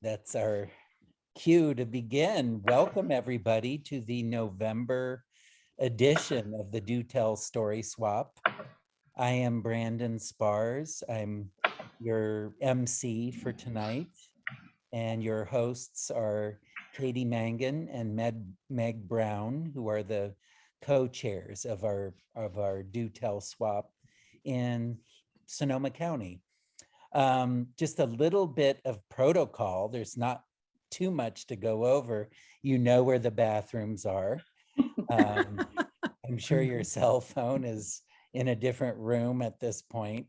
That's our cue to begin. Welcome, everybody, to the November edition of the Do Tell Story Swap. I am Brandon Spars. I'm your MC for tonight, and your hosts are Katie Mangan and Meg Brown, who are the co-chairs of our Do Tell Swap in Sonoma County. Just a little bit of protocol. There's not too much to go over. You know where the bathrooms are. Um, I'm sure your cell phone is in a different room at this point.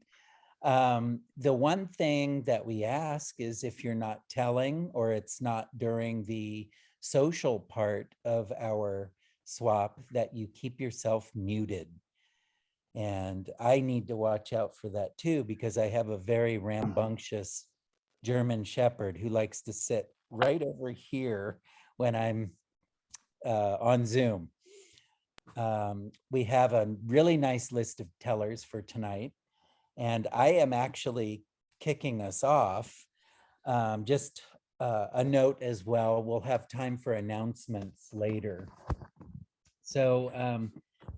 The one thing that we ask is if you're not telling or it's not during the social part of our swap, that you keep yourself muted. And I need to watch out for that too, because I have a very rambunctious German Shepherd who likes to sit right over here when I'm on Zoom. We have a really nice list of tellers for tonight, and I am actually kicking us off. Just a note as well, we'll have time for announcements later. So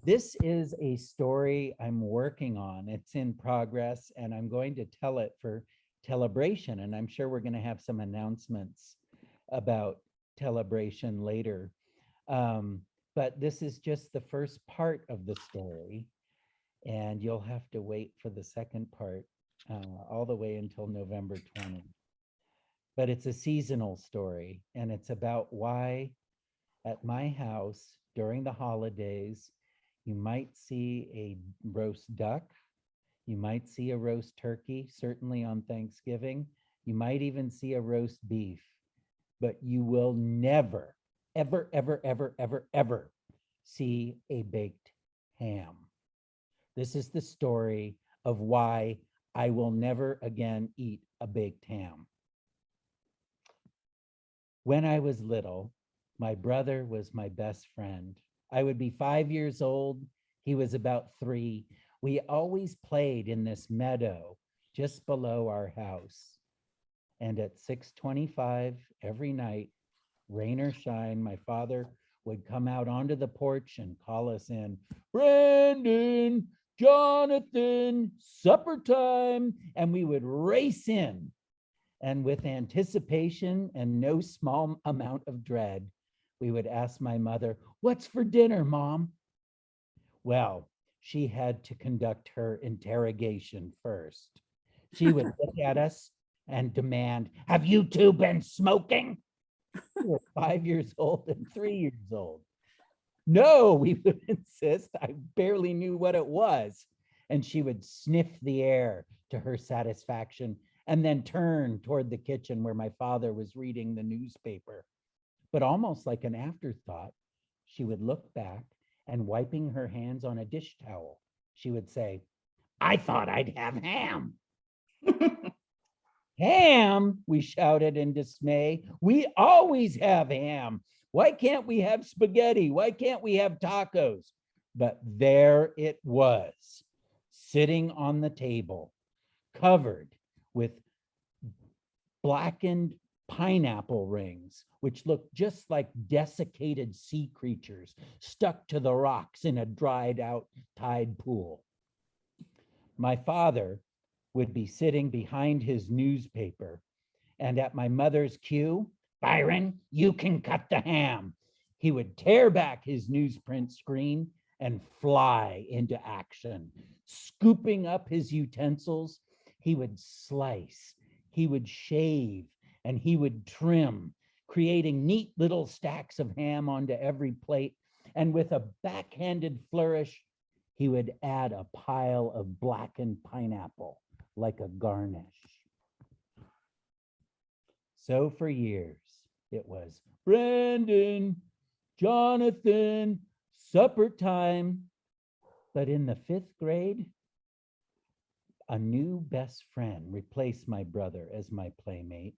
this is a story I'm working on. It's in progress, and I'm going to tell it for Telebration, and I'm sure we're going to have some announcements about Telebration later. But this is just the first part of the story, and you'll have to wait for the second part all the way until November 20. But it's a seasonal story, and it's about why at my house during the holidays, you might see a roast duck, you might see a roast turkey, certainly on Thanksgiving, you might even see a roast beef, but you will never, ever, ever, ever, ever, ever see a baked ham. This is the story of why I will never again eat a baked ham. When I was little, my brother was my best friend. I would be 5 years old. He was about 3. We always played in this meadow just below our house. And at 6:25 every night, rain or shine, my father would come out onto the porch and call us in, Brandon, Jonathan, supper time. And we would race in. And with anticipation and no small amount of dread, we would ask my mother, what's for dinner, Mom? Well, she had to conduct her interrogation first. She would look at us and demand, have you two been smoking? We were 5 years old and 3 years old. No, we would insist. I barely knew what it was. And she would sniff the air to her satisfaction and then turn toward the kitchen where my father was reading the newspaper. But almost like an afterthought, she would look back and wiping her hands on a dish towel, she would say, I thought I'd have ham. Ham, we shouted in dismay. We always have ham. Why can't we have spaghetti? Why can't we have tacos? But there it was, sitting on the table, covered with blackened pineapple rings, which looked just like desiccated sea creatures stuck to the rocks in a dried out tide pool. My father would be sitting behind his newspaper, and at my mother's cue, Byron, you can cut the ham. He would tear back his newsprint screen and fly into action. Scooping up his utensils, he would slice, he would shave, and he would trim, creating neat little stacks of ham onto every plate. And with a backhanded flourish, he would add a pile of blackened pineapple like a garnish. So for years, it was Brandon, Jonathan, supper time. But in the 5th grade, a new best friend replaced my brother as my playmate.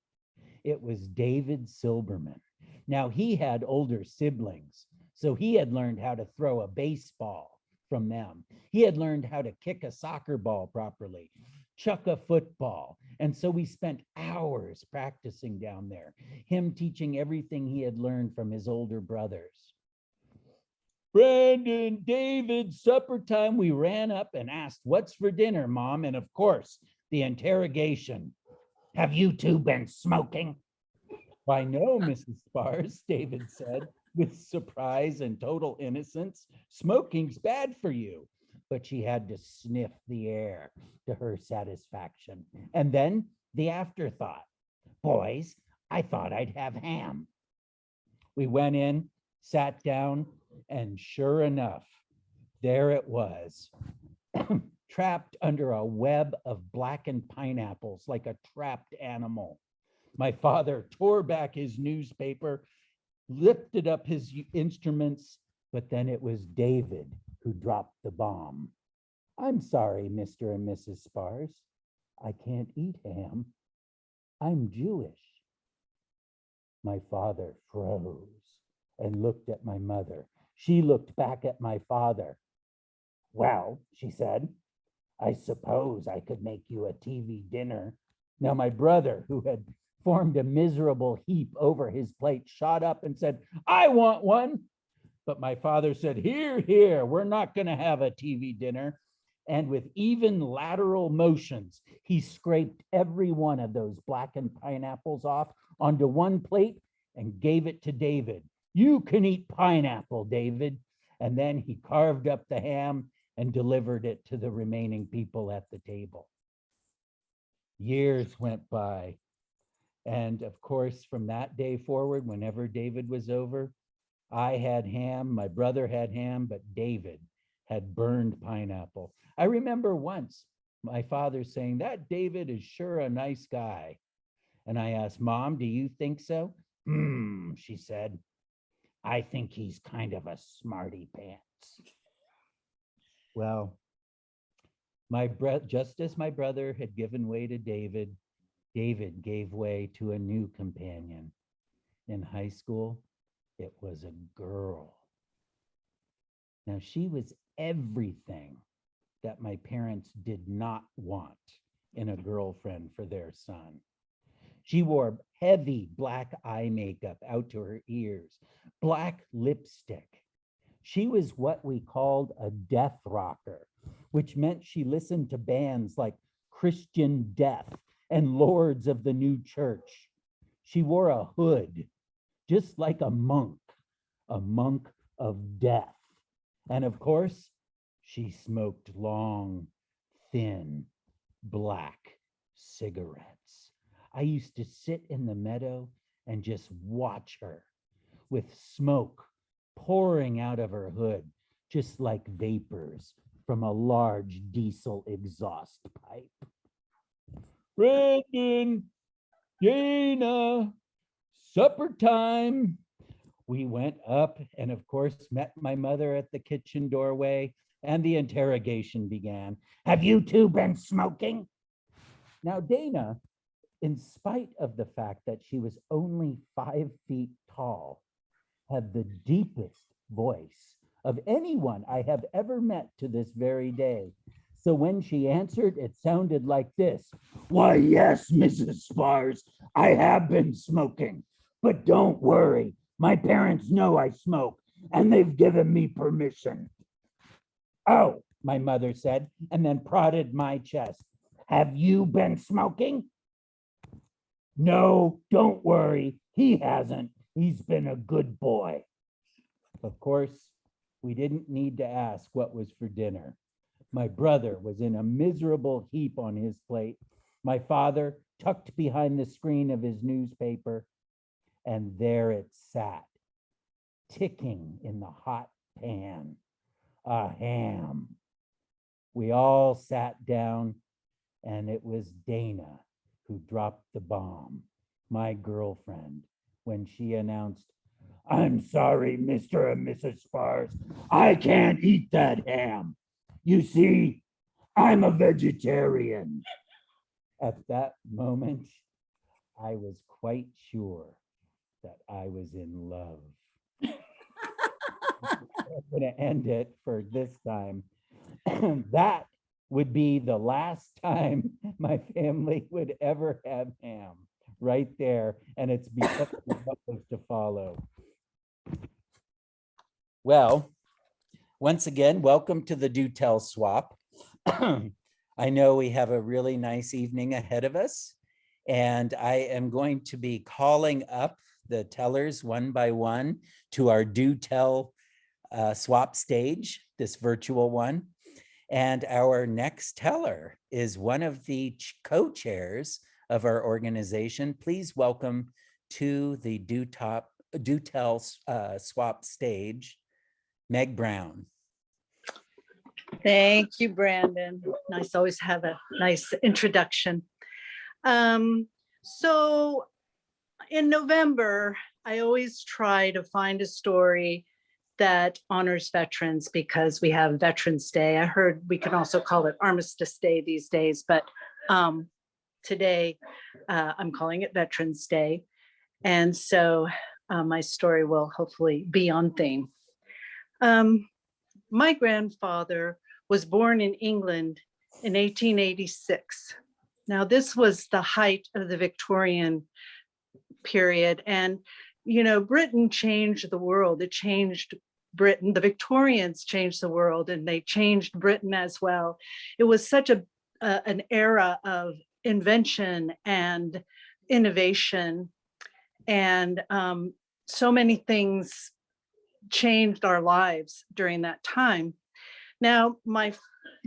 It was David Silberman. Now, he had older siblings, so he had learned how to throw a baseball from them. He had learned how to kick a soccer ball properly, chuck a football, And so we spent hours practicing down there, him teaching everything he had learned from his older brothers. Brandon, David, supper time. We ran up and asked, "What's for dinner, Mom?" And of course, the interrogation. "Have you two been smoking?" "Why, no, Mrs. Spars," David said with surprise and total innocence. "Smoking's bad for you." But she had to sniff the air to her satisfaction. And then the afterthought. "Boys, I thought I'd have ham." We went in, sat down, and sure enough, there it was, trapped under a web of blackened pineapples like a trapped animal. My father tore back his newspaper, lifted up his instruments, but then it was David who dropped the bomb. "I'm sorry, Mr. and Mrs. Spars. I can't eat ham. I'm Jewish." My father froze and looked at my mother. She looked back at my father. "Well," she said, "I suppose I could make you a TV dinner." Now, my brother, who had formed a miserable heap over his plate, shot up and said, "I want one." But my father said, "Here, here, we're not going to have a TV dinner." And with even lateral motions, he scraped every one of those blackened pineapples off onto one plate and gave it to David. "You can eat pineapple, David." And then he carved up the ham and delivered it to the remaining people at the table. Years went by. And of course, from that day forward, whenever David was over, I had ham, my brother had ham, but David had burned pineapple. I remember once my father saying, "That David is sure a nice guy." And I asked, "Mom, do you think so?" She said, "I think he's kind of a smarty pants." Well, just as my brother had given way to David, David gave way to a new companion. In high school, it was a girl. Now, she was everything that my parents did not want in a girlfriend for their son. She wore heavy black eye makeup out to her ears, black lipstick. She was what we called a death rocker, which meant she listened to bands like Christian Death and Lords of the New Church. She wore a hood, just like a monk of death. And of course, she smoked long, thin, black cigarettes. I used to sit in the meadow and just watch her with smoke pouring out of her hood, just like vapors from a large diesel exhaust pipe. "Brandon, Dana, supper time." We went up and, of course, met my mother at the kitchen doorway, and the interrogation began. "Have you two been smoking?" Now, Dana, in spite of the fact that she was only 5 feet tall, had the deepest voice of anyone I have ever met to this very day. So when she answered, it sounded like this: "Why, yes, Mrs. Spars, I have been smoking. But don't worry, my parents know I smoke, and they've given me permission." "Oh," my mother said, and then prodded my chest. "Have you been smoking?" "No, don't worry, he hasn't. He's been a good boy." Of course, we didn't need to ask what was for dinner. My brother was in a miserable heap on his plate. My father tucked behind the screen of his newspaper, and there it sat, ticking in the hot pan, a ham. We all sat down, and it was Dana who dropped the bomb, my girlfriend, when she announced, "I'm sorry, Mr. and Mrs. Spars, I can't eat that ham. You see, I'm a vegetarian." At that moment, I was quite sure that I was in love. I'm going to end it for this time. That would be the last time my family would ever have ham, right there. And it's because of what was to follow. Well, once again, welcome to the Do Tell Swap. I know we have a really nice evening ahead of us, and I am going to be calling up the tellers one by one to our Do Tell Swap stage, this virtual one. And our next teller is one of the co-chairs of our organization. Please welcome to the Do Tell Swap stage, Meg Brown. Thank you, Brandon. Nice, always have a nice introduction. So in November, I always try to find a story that honors veterans because we have Veterans Day. I heard we can also call it Armistice Day these days, but today I'm calling it Veterans Day. And so my story will hopefully be on theme. My grandfather was born in England in 1886. Now, this was the height of the Victorian period. And, you know, Britain changed the world. It changed Britain. The Victorians changed the world, and they changed Britain as well. It was such an era of invention and innovation. And so many things changed our lives during that time. Now, my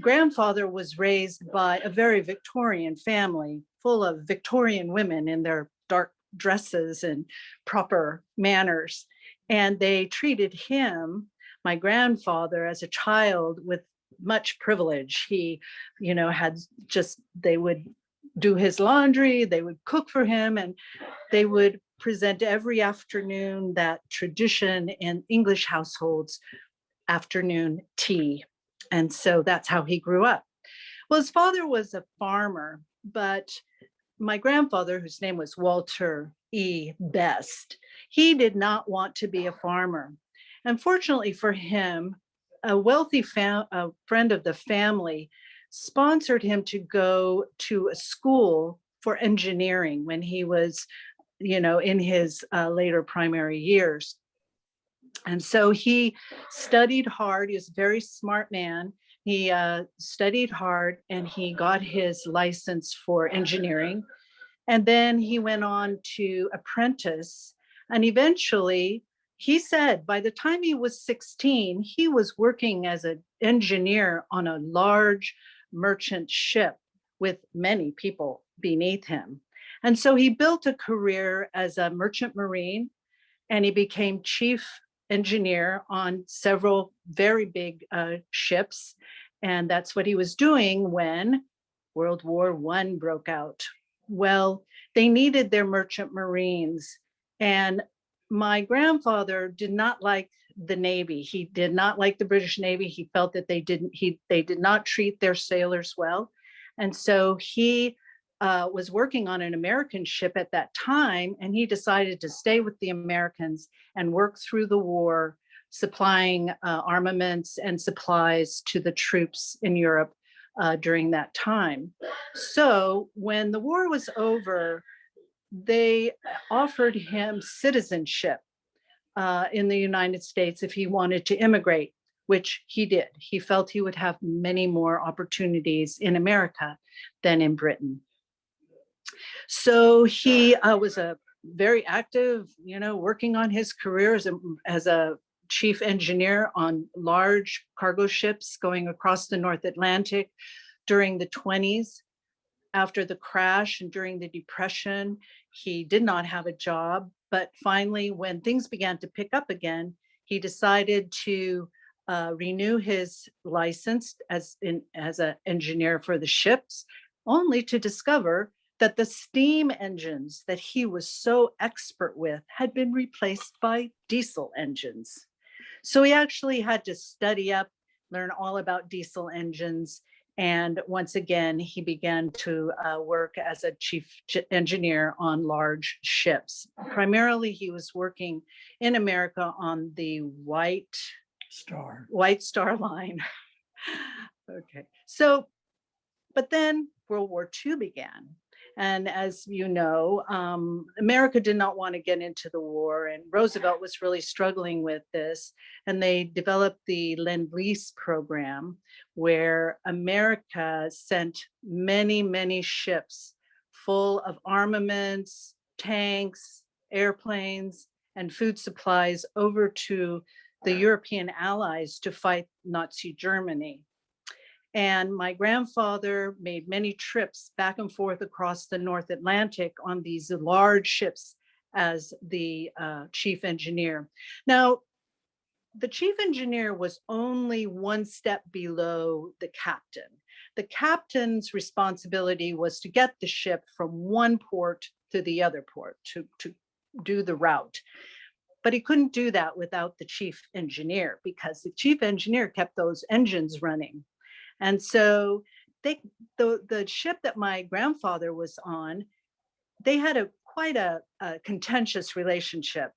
grandfather was raised by a very Victorian family, full of Victorian women in their dark dresses and proper manners. And they treated him, my grandfather, as a child with much privilege. He, you know, they would do his laundry, they would cook for him, and they would present every afternoon that tradition in English households, afternoon tea. And so that's how he grew up. Well, his father was a farmer, but my grandfather, whose name was Walter E. Best, he did not want to be a farmer. Unfortunately for him, a wealthy friend of the family sponsored him to go to a school for engineering when he was, you know, in his later primary years. And so he studied hard. He was a very smart man. He studied hard and he got his license for engineering. And then he went on to apprentice. And eventually, he said by the time he was 16, he was working as an engineer on a large merchant ship with many people beneath him. And so he built a career as a merchant marine, and he became chief engineer on several very big ships. And that's what he was doing when World War I broke out. Well, they needed their merchant marines. And my grandfather did not like the Navy. He did not like the British Navy. He felt that they did not treat their sailors well. And so he was working on an American ship at that time, and he decided to stay with the Americans and work through the war, supplying armaments and supplies to the troops in Europe during that time. So when the war was over, they offered him citizenship in the United States if he wanted to immigrate, which he did. He felt he would have many more opportunities in America than in Britain. So he was a very active, you know, working on his career as a chief engineer on large cargo ships going across the North Atlantic during the 20s. After the crash and during the Depression, he did not have a job. But finally, when things began to pick up again, he decided to renew his license as an engineer for the ships, only to discover that the steam engines that he was so expert with had been replaced by diesel engines. So he actually had to study up, learn all about diesel engines. And once again, he began to work as a chief engineer on large ships. Primarily, he was working in America on the White Star Line. Okay, so But then World War II began. And as you know, America did not want to get into the war, and Roosevelt was really struggling with this. And they developed the Lend-Lease program, where America sent many, many ships full of armaments, tanks, airplanes, and food supplies over to the European allies to fight Nazi Germany. And my grandfather made many trips back and forth across the North Atlantic on these large ships as the chief engineer. Now, the chief engineer was only one step below the captain. The captain's responsibility was to get the ship from one port to the other port to do the route. But he couldn't do that without the chief engineer, because the chief engineer kept those engines running. And so the ship that my grandfather was on, they had a quite a contentious relationship,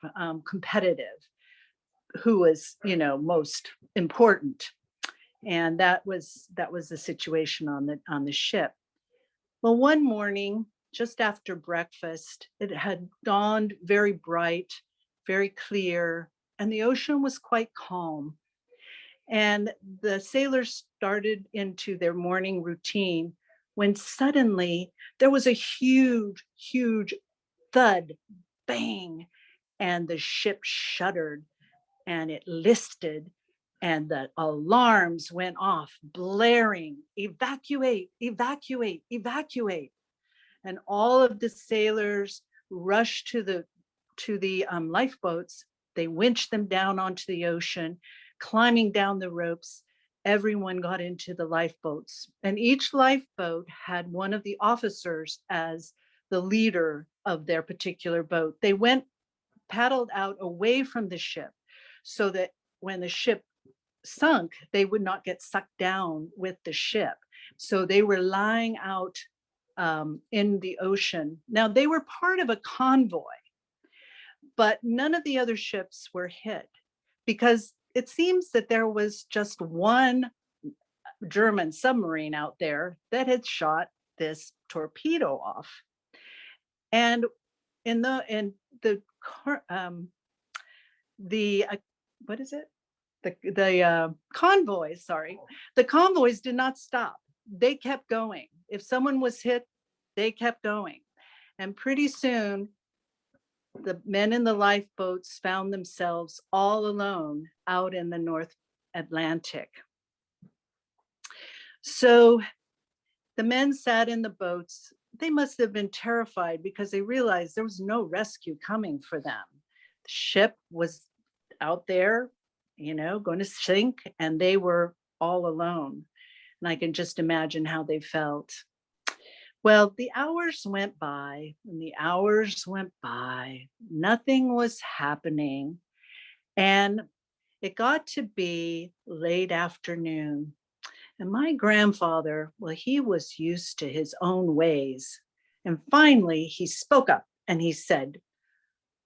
competitive, who was, most important. And that was the situation on the ship. Well, one morning, just after breakfast, it had dawned very bright, very clear, and the ocean was quite calm. And the sailors started into their morning routine when suddenly there was a huge, huge thud, bang, and the ship shuddered and it listed, and the alarms went off, blaring, evacuate, evacuate, evacuate. And all of the sailors rushed to the lifeboats. They winched them down onto the ocean, climbing down the ropes. Everyone got into the lifeboats, and each lifeboat had one of the officers as the leader of their particular boat. They went paddled out away from the ship so that when the ship sunk, they would not get sucked down with the ship. So they were lying out in the ocean. Now, they were part of a convoy, but none of the other ships were hit, because it seems that there was just one German submarine out there that had shot this torpedo off. And the what is it? The convoys, sorry, the convoys did not stop. They kept going. If someone was hit, they kept going. And pretty soon, the men in the lifeboats found themselves all alone out in the North Atlantic. So the men sat in the boats. They must have been terrified because they realized there was no rescue coming for them. The ship was out there, going to sink, and they were all alone. And I can just imagine how they felt. Well, the hours went by and the hours went by. Nothing was happening. And it got to be late afternoon. And my grandfather, well, he was used to his own ways. And finally, he spoke up and he said,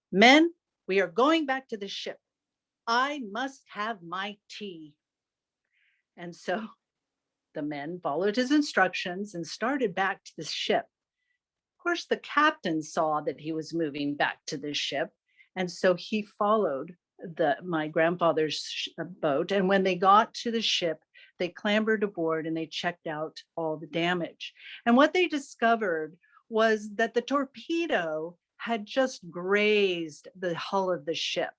"Men, we are going back to the ship. I must have my tea." And so the men followed his instructions and started back to the ship. Of course, the captain saw that he was moving back to the ship, and so he followed my grandfather's boat. And when they got to the ship, they clambered aboard and they checked out all the damage. And what they discovered was that the torpedo had just grazed the hull of the ship,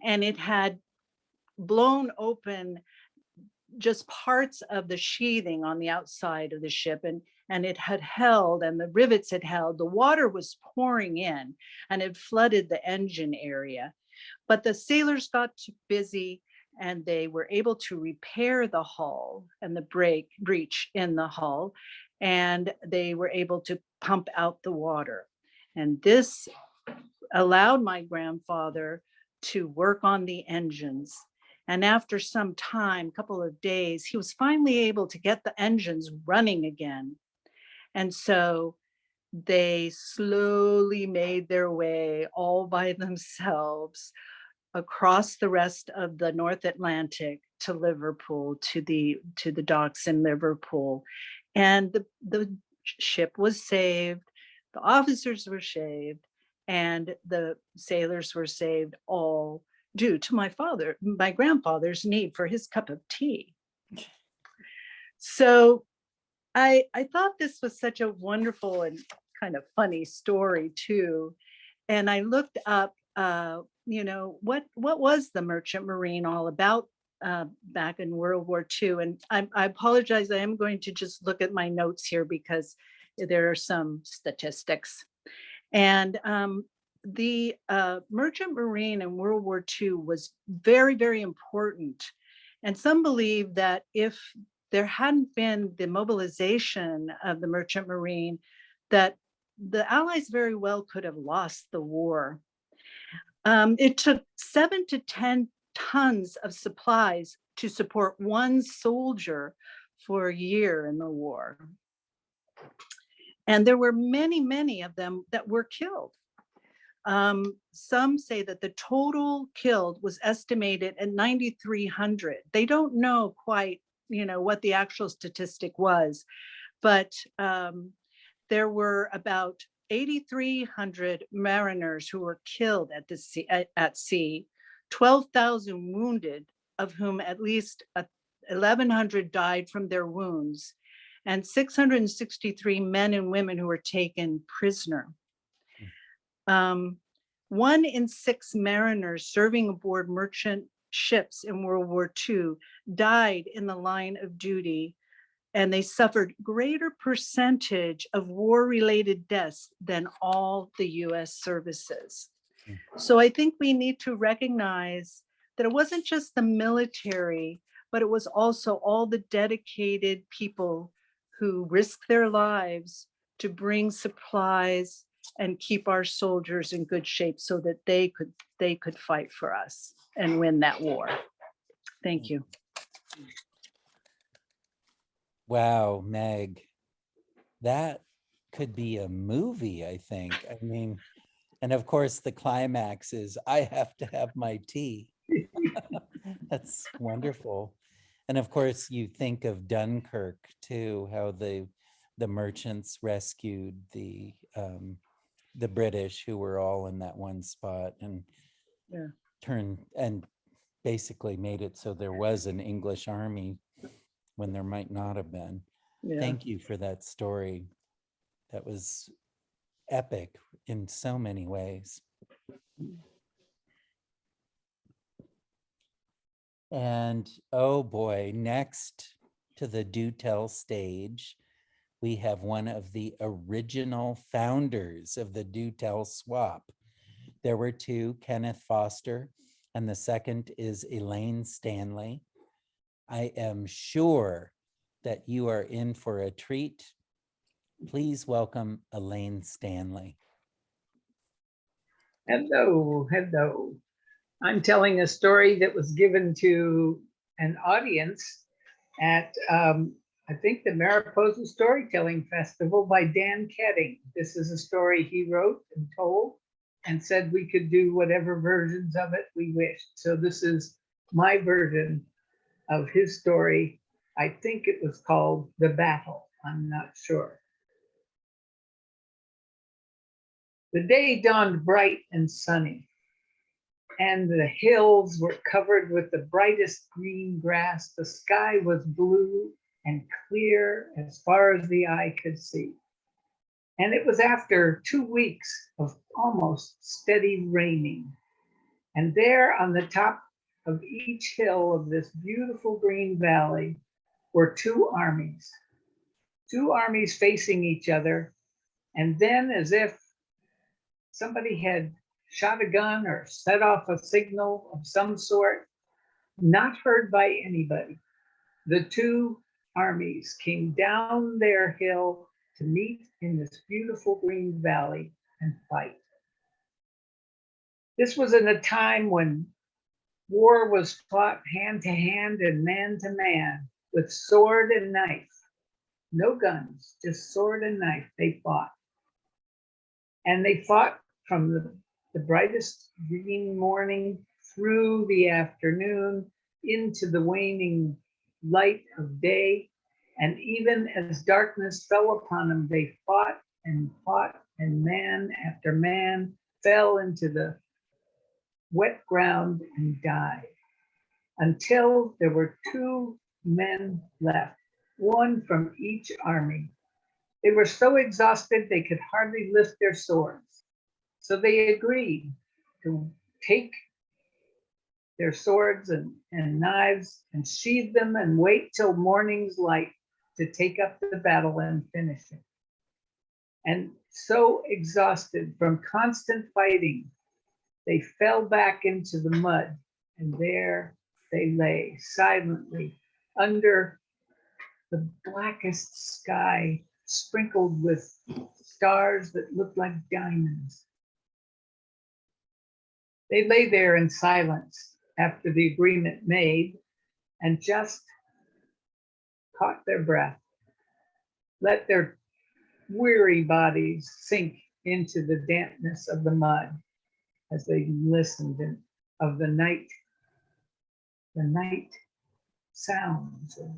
and it had blown open just parts of the sheathing on the outside of the ship, and it had held, and the rivets had held. The water was pouring in and it flooded the engine area. But the sailors got busy and they were able to repair the hull and the breach in the hull, and they were able to pump out the water. And this allowed my grandfather to work on the engines. And after some time, a couple of days, he was finally able to get the engines running again. And so they slowly made their way all by themselves across the rest of the North Atlantic to Liverpool, to the docks in Liverpool. And the ship was saved, the officers were saved, and the sailors were saved, all due to my grandfather's need for his cup of tea. So I thought this was such a wonderful and kind of funny story too. And I looked up, what was the Merchant Marine all about back in World War II? And I apologize, I am going to just look at my notes here because there are some statistics. And the Merchant Marine in World War II was very, very important. And some believe that if there hadn't been the mobilization of the Merchant Marine, that the Allies very well could have lost the war. It took 7 to 10 tons of supplies to support one soldier for a year in the war. And there were many, many of them that were killed. Some say that the total killed was estimated at 9,300. They don't know quite, what the actual statistic was, but there were about 8,300 mariners who were killed at sea, 12,000 wounded, of whom at least 1,100 died from their wounds, and 663 men and women who were taken prisoner. 1 in 6 mariners serving aboard merchant ships in World War II died in the line of duty, and they suffered greater percentage of war-related deaths than all the US services. So I think we need to recognize that it wasn't just the military, but it was also all the dedicated people who risked their lives to bring supplies and keep our soldiers in good shape so that they could fight for us and win that war. Thank you. Wow, Meg, that could be a movie, I think. I mean, and of course the climax is I have to have my tea. That's wonderful. And of course you think of Dunkirk too, how the merchants rescued the British who were all in that one spot and turned and basically made it so there was an English army when there might not have been. Thank you for that story. That was epic in so many ways. And oh boy, next to the Do Tell stage, we have one of the original founders of the Do Tell Swap. There were 2, Kenneth Foster, and the second is Elaine Stanley. I am sure that you are in for a treat. Please welcome Elaine Stanley. Hello, hello. I'm telling a story that was given to an audience at, I think, the Mariposa Storytelling Festival by Dan Ketting. This is a story he wrote and told and said we could do whatever versions of it we wished. So this is my version of his story. I think it was called The Battle. I'm not sure. The day dawned bright and sunny, and the hills were covered with the brightest green grass. The sky was blue and clear as far as the eye could see. And it was after 2 weeks of almost steady raining. And there on the top of each hill of this beautiful green valley were 2 armies facing each other. And then, as if somebody had shot a gun or set off a signal of some sort, not heard by anybody, the 2 armies came down their hill to meet in this beautiful green valley and fight. This was in a time when war was fought hand to hand and man to man with sword and knife. No guns, just sword and knife they fought. And they fought from the brightest green morning through the afternoon into the waning light of day. And even as darkness fell upon them, they fought, and man after man fell into the wet ground and died, until there were 2 men left, one from each army. They were so exhausted they could hardly lift their swords. So they agreed to take their swords and knives and sheathe them and wait till morning's light to take up the battle and finish it. And so exhausted from constant fighting, they fell back into the mud, and there they lay silently under the blackest sky, sprinkled with stars that looked like diamonds. They lay there in silence after the agreement made, and just caught their breath, let their weary bodies sink into the dampness of the mud as they listened of the night sounds of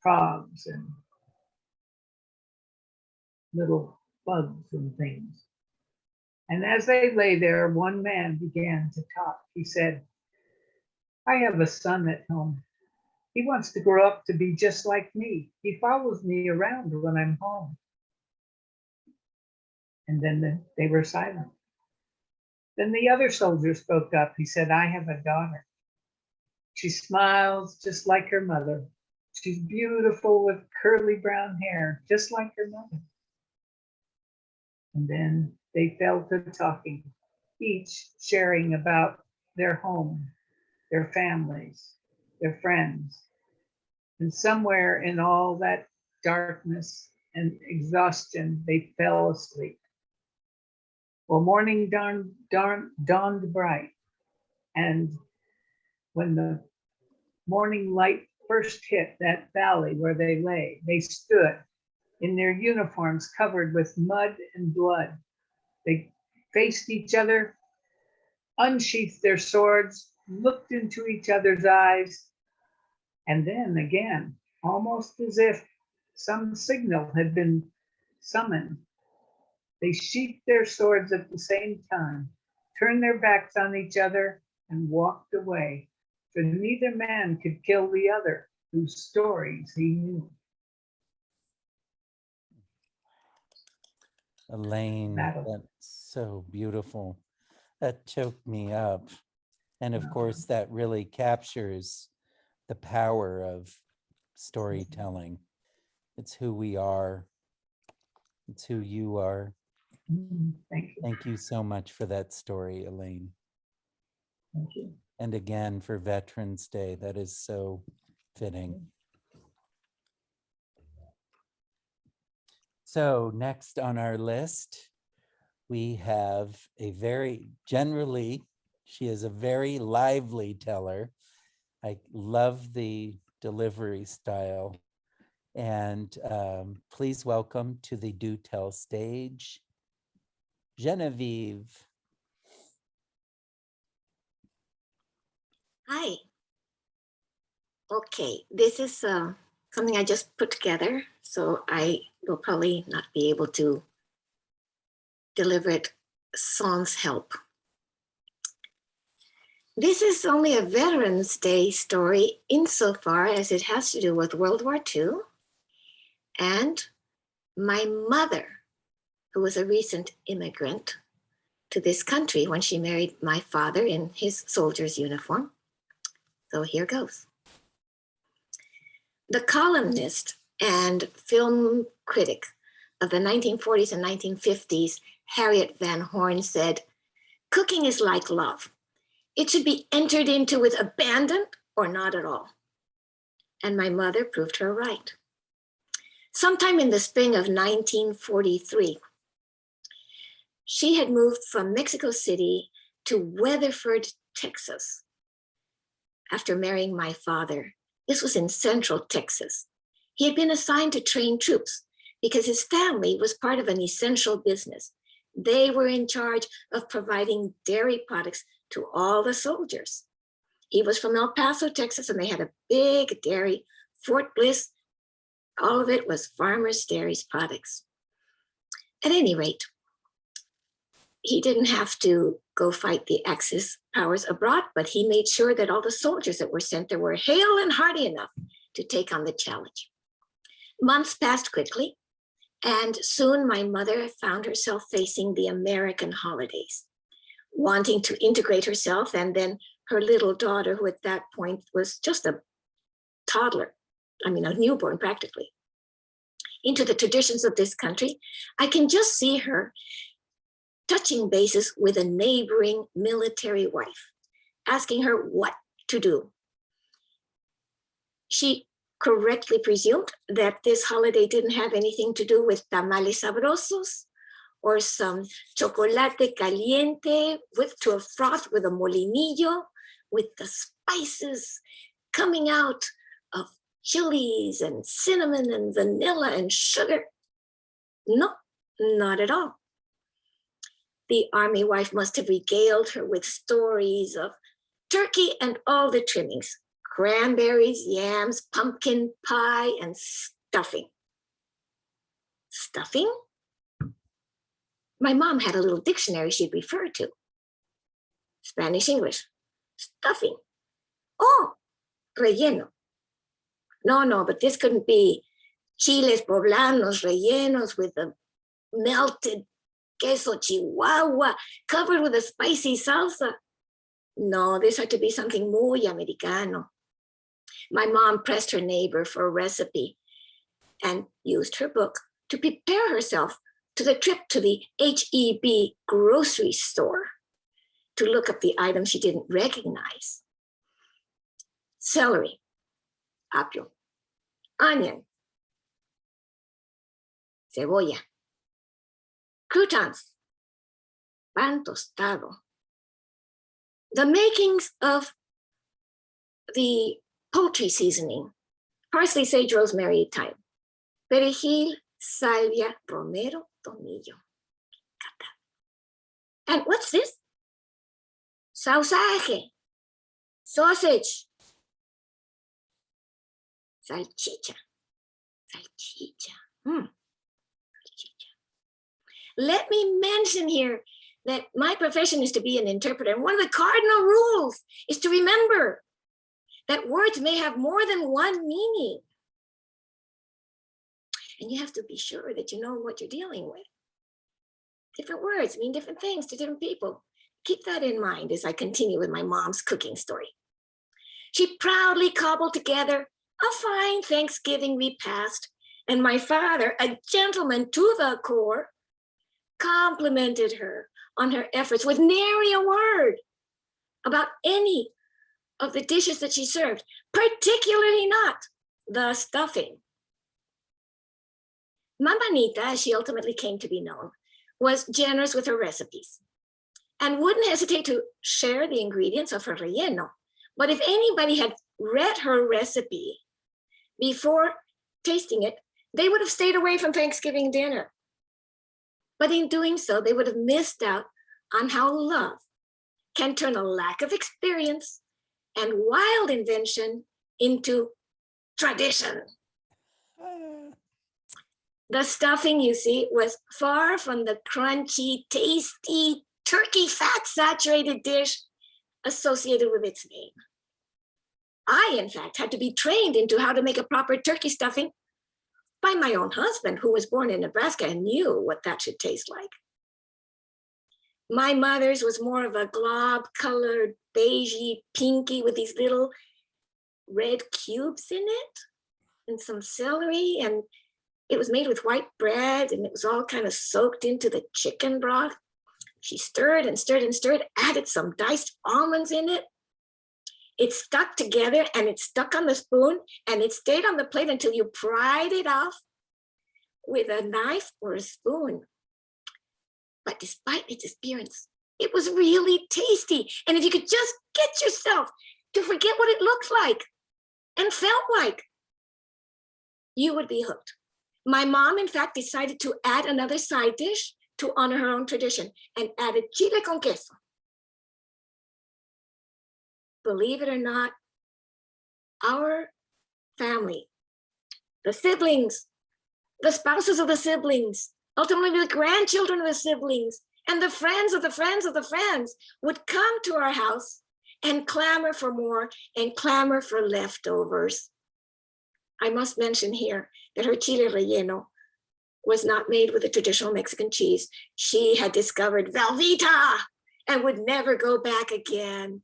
frogs and little bugs and things. And as they lay there, one man began to talk. He said, "I have a son at home. He wants to grow up to be just like me. He follows me around when I'm home." And then they were silent. Then the other soldier spoke up. He said, "I have a daughter. She smiles just like her mother. She's beautiful with curly brown hair, just like her mother." And then they fell to talking, each sharing about their home, their families, their friends. And somewhere in all that darkness and exhaustion, they fell asleep. Well, morning dawned bright, and when the morning light first hit that valley where they lay, they stood in their uniforms covered with mud and blood. They faced each other, unsheathed their swords, looked into each other's eyes, and then again, almost as if some signal had been summoned, they sheathed their swords at the same time, turned their backs on each other, and walked away, for neither man could kill the other, whose stories he knew. Elaine, Battle. that's so beautiful. That choked me up. And of course, that really captures the power of storytelling. It's who we are. It's who you are. Thank you. Thank you so much for that story, Elaine. Thank you. And again, for Veterans Day, that is so fitting. So next on our list, we have she is a very lively teller. I love the delivery style. And please welcome to the Do Tell stage, Genevieve. Hi. Okay, this is something I just put together, so I will probably not be able to deliver it sans help. This is only a Veterans Day story insofar as it has to do with World War II and my mother, who was a recent immigrant to this country when she married my father in his soldier's uniform. So here goes. The columnist and film critic of the 1940s and 1950s, Harriet Van Horn, said, "Cooking is like love. It should be entered into with abandon or not at all." And my mother proved her right. Sometime in the spring of 1943, she had moved from Mexico City to Weatherford, Texas, after marrying my father. This was in Central Texas. He had been assigned to train troops because his family was part of an essential business. They were in charge of providing dairy products to all the soldiers. He was from El Paso, Texas, and they had a big dairy, Fort Bliss, All of it was Farmer's Dairy's products. At any rate, he didn't have to go fight the Axis powers abroad, but he made sure that all the soldiers that were sent there were hale and hearty enough to take on the challenge. Months passed quickly, and soon my mother found herself facing the American holidays, wanting to integrate herself and then her little daughter, who at that point was just a toddler, a newborn practically, into the traditions of this country. I can just see her touching bases with a neighboring military wife, asking her what to do. She correctly presumed that this holiday didn't have anything to do with tamales sabrosos or some chocolate caliente to a froth with a molinillo, with the spices coming out of chilies and cinnamon and vanilla and sugar. No, not at all. The army wife must have regaled her with stories of turkey and all the trimmings, cranberries, yams, pumpkin pie, and stuffing. Stuffing? My mom had a little dictionary she'd refer to. Spanish, English. Stuffing. Oh, relleno. No, but this couldn't be chiles poblanos rellenos with the melted queso chihuahua covered with a spicy salsa. No, this had to be something muy americano. My mom pressed her neighbor for a recipe and used her book to prepare herself to the trip to the HEB grocery store to look up the items she didn't recognize. Celery, apio, onion, cebolla, croutons, pan tostado. The makings of the poultry seasoning, parsley, sage, rosemary, thyme, perejil, salvia, romero, tomillo. And what's this? Sausage, sausage, salchicha, salchicha. Salchicha. Let me mention here that my profession is to be an interpreter. And one of the cardinal rules is to remember that words may have more than one meaning. And you have to be sure that you know what you're dealing with. Different words mean different things to different people. Keep that in mind as I continue with my mom's cooking story. She proudly cobbled together a fine Thanksgiving repast, and my father, a gentleman to the core, complimented her on her efforts with nary a word about any of the dishes that she served, particularly not the stuffing. Mamanita, as she ultimately came to be known, was generous with her recipes and wouldn't hesitate to share the ingredients of her relleno. But if anybody had read her recipe before tasting it, they would have stayed away from Thanksgiving dinner. But in doing so, they would have missed out on how love can turn a lack of experience and wild invention into tradition. The stuffing, you see, was far from the crunchy, tasty, turkey fat saturated dish associated with its name. I, in fact, had to be trained into how to make a proper turkey stuffing by my own husband, who was born in Nebraska and knew what that should taste like. My mother's was more of a glob-colored, beigey, pinky with these little red cubes in it and some celery, and it was made with white bread, and it was all kind of soaked into the chicken broth. She stirred and stirred and stirred, added some diced almonds in it. It stuck together, and it stuck on the spoon, and it stayed on the plate until you pried it off with a knife or a spoon. But despite its appearance, it was really tasty. And if you could just get yourself to forget what it looked like and felt like, you would be hooked. My mom, in fact, decided to add another side dish to honor her own tradition and added chile con queso. Believe it or not, our family, the siblings, the spouses of the siblings, ultimately the grandchildren of the siblings, and the friends of the friends of the friends would come to our house and clamor for more and clamor for leftovers. I must mention here that her chile relleno was not made with the traditional Mexican cheese. She had discovered Velveeta and would never go back again.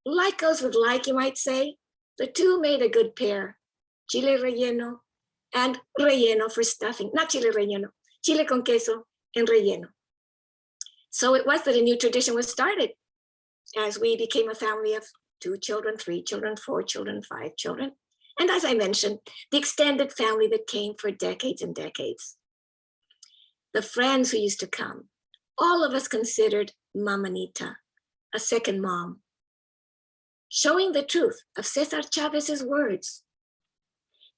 Like goes with like, you might say. The two made a good pair, chile relleno and relleno for stuffing, not chile relleno, chile con queso and relleno. So it was that a new tradition was started as we became a family of 2 children, 3 children, 4 children, 5 children. And as I mentioned, the extended family that came for decades and decades. The friends who used to come, all of us considered Mamanita, a second mom, showing the truth of Cesar Chavez's words.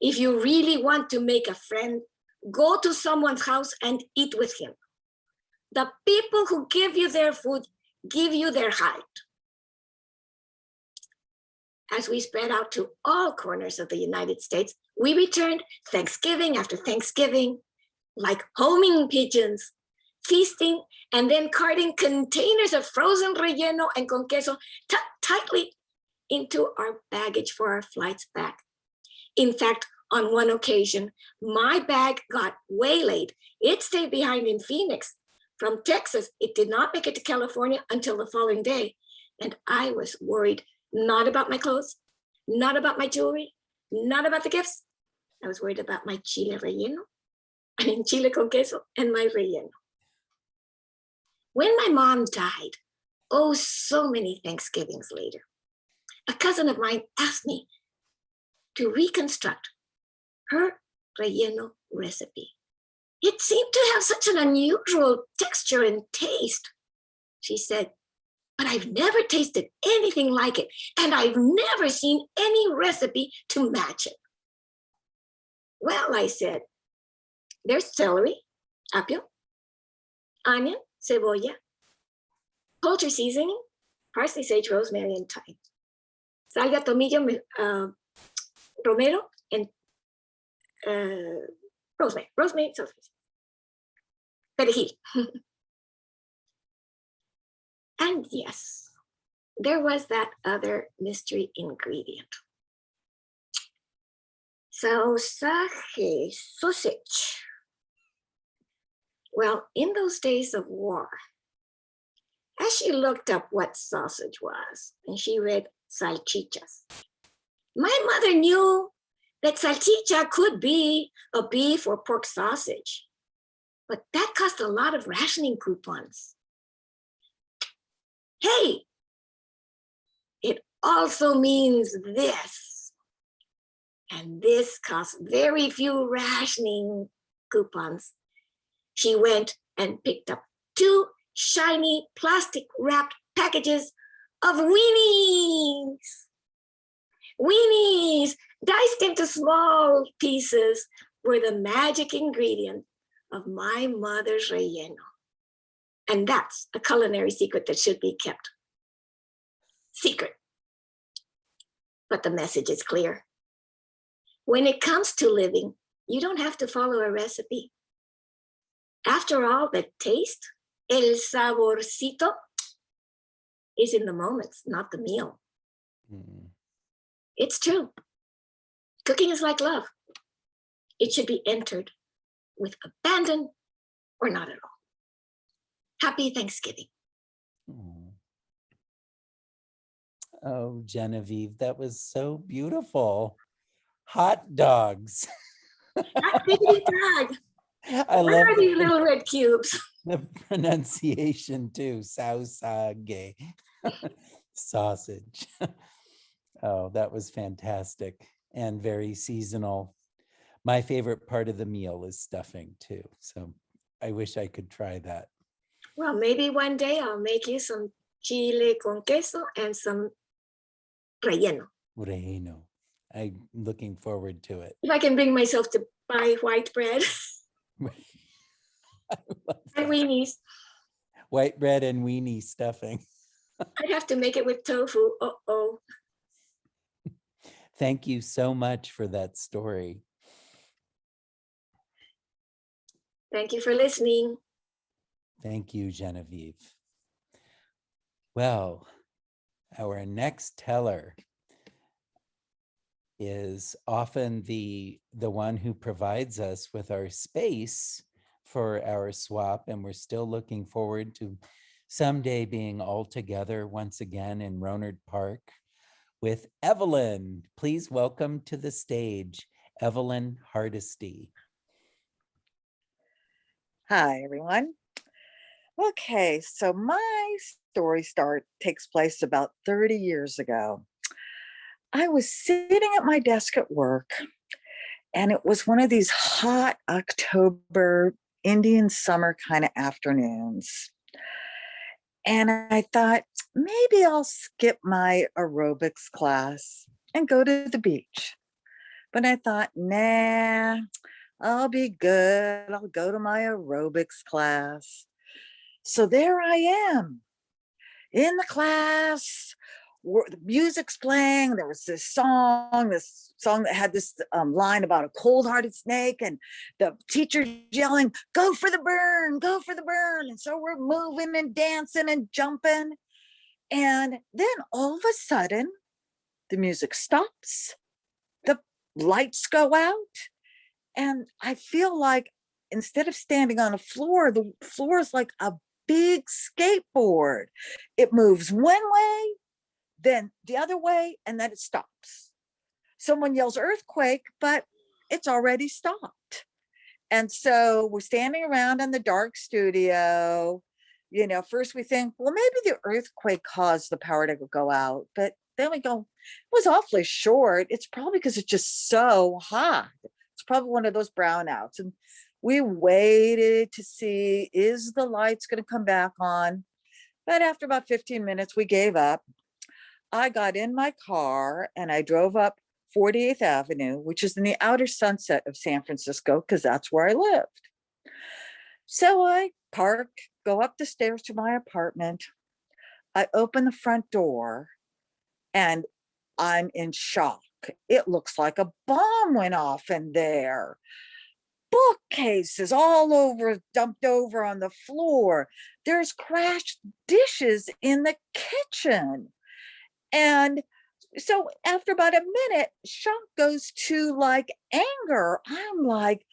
If you really want to make a friend, go to someone's house and eat with him. The people who give you their food give you their heart. As we spread out to all corners of the United States, we returned Thanksgiving after Thanksgiving, like homing pigeons, feasting and then carting containers of frozen relleno and con queso tucked tightly into our baggage for our flights back. In fact, on one occasion, my bag got waylaid. It stayed behind in Phoenix. From Texas, it did not make it to California until the following day. And I was worried, not about my clothes, not about my jewelry, not about the gifts. I was worried about my chile relleno, chile con queso, and my relleno. When my mom died, oh, so many Thanksgivings later, a cousin of mine asked me to reconstruct her relleno recipe. It seemed to have such an unusual texture and taste. She said, but I've never tasted anything like it, and I've never seen any recipe to match it. Well, I said, there's celery, apio, onion, cebolla, poultry seasoning, parsley, sage, rosemary, and thyme. Salvia, tomillo, romero, and rosemary, perejil. And yes, there was that other mystery ingredient. Sausage. Well, in those days of war, as she looked up what sausage was, and she read salchichas, my mother knew that salchicha could be a beef or pork sausage, but that cost a lot of rationing coupons. Hey, it also means this, and this costs very few rationing coupons. She went and picked up 2 shiny plastic wrapped packages of weenies. Weenies, diced into small pieces, were the magic ingredient of my mother's relleno. And that's a culinary secret that should be kept secret. But the message is clear. When it comes to living, you don't have to follow a recipe. After all, the taste, el saborcito, is in the moments, not the meal. Mm. It's true. Cooking is like love. It should be entered with abandon or not at all. Happy Thanksgiving. Oh, Genevieve, that was so beautiful. Hot dogs. Hot diggity dog. I love Where are these little red cubes? the pronunciation too. Sausage. Sausage. Oh, that was fantastic and very seasonal. My favorite part of the meal is stuffing too. So I wish I could try that. Well, maybe one day I'll make you some chile con queso and some relleno. Relleno. I'm looking forward to it. If I can bring myself to buy white bread and weenies. White bread and weenie stuffing. I'd have to make it with tofu. Uh-oh. Thank you so much for that story. Thank you for listening. Thank you, Genevieve. Well, our next teller is often the one who provides us with our space for our swap, and we're still looking forward to someday being all together once again in Rohnert Park with Evelyn. Please welcome to the stage, Evelyn Hardesty. Hi, everyone. Okay, so my story takes place about 30 years ago. I was sitting at my desk at work, and it was one of these hot October Indian summer kind of afternoons. And I thought, maybe I'll skip my aerobics class and go to the beach. But I thought, nah, I'll be good. I'll go to my aerobics class. So there I am in the class. The music's playing. There was this song that had this line about a cold-hearted snake, and the teacher's yelling, "Go for the burn, go for the burn." And so we're moving and dancing and jumping. And then all of a sudden, the music stops, the lights go out, and I feel like instead of standing on a floor, the floor is like a big skateboard. It moves one way, then the other way, and then it stops. Someone yells earthquake, but it's already stopped. And so we're standing around in the dark studio. You know, first we think, well, maybe the earthquake caused the power to go out. But then we go, it was awfully short. It's probably because it's just so hot. It's probably one of those brownouts. And we waited to see, is the lights going to come back on? But after about 15 minutes, we gave up. I got in my car and I drove up 48th Avenue, which is in the outer sunset of San Francisco, because that's where I lived. So I park, go up the stairs to my apartment. I open the front door and I'm in shock. It looks like a bomb went off in there. Bookcases all over, dumped over on the floor. There's crashed dishes in the kitchen. And so after about a minute, shock goes to like anger. I'm like,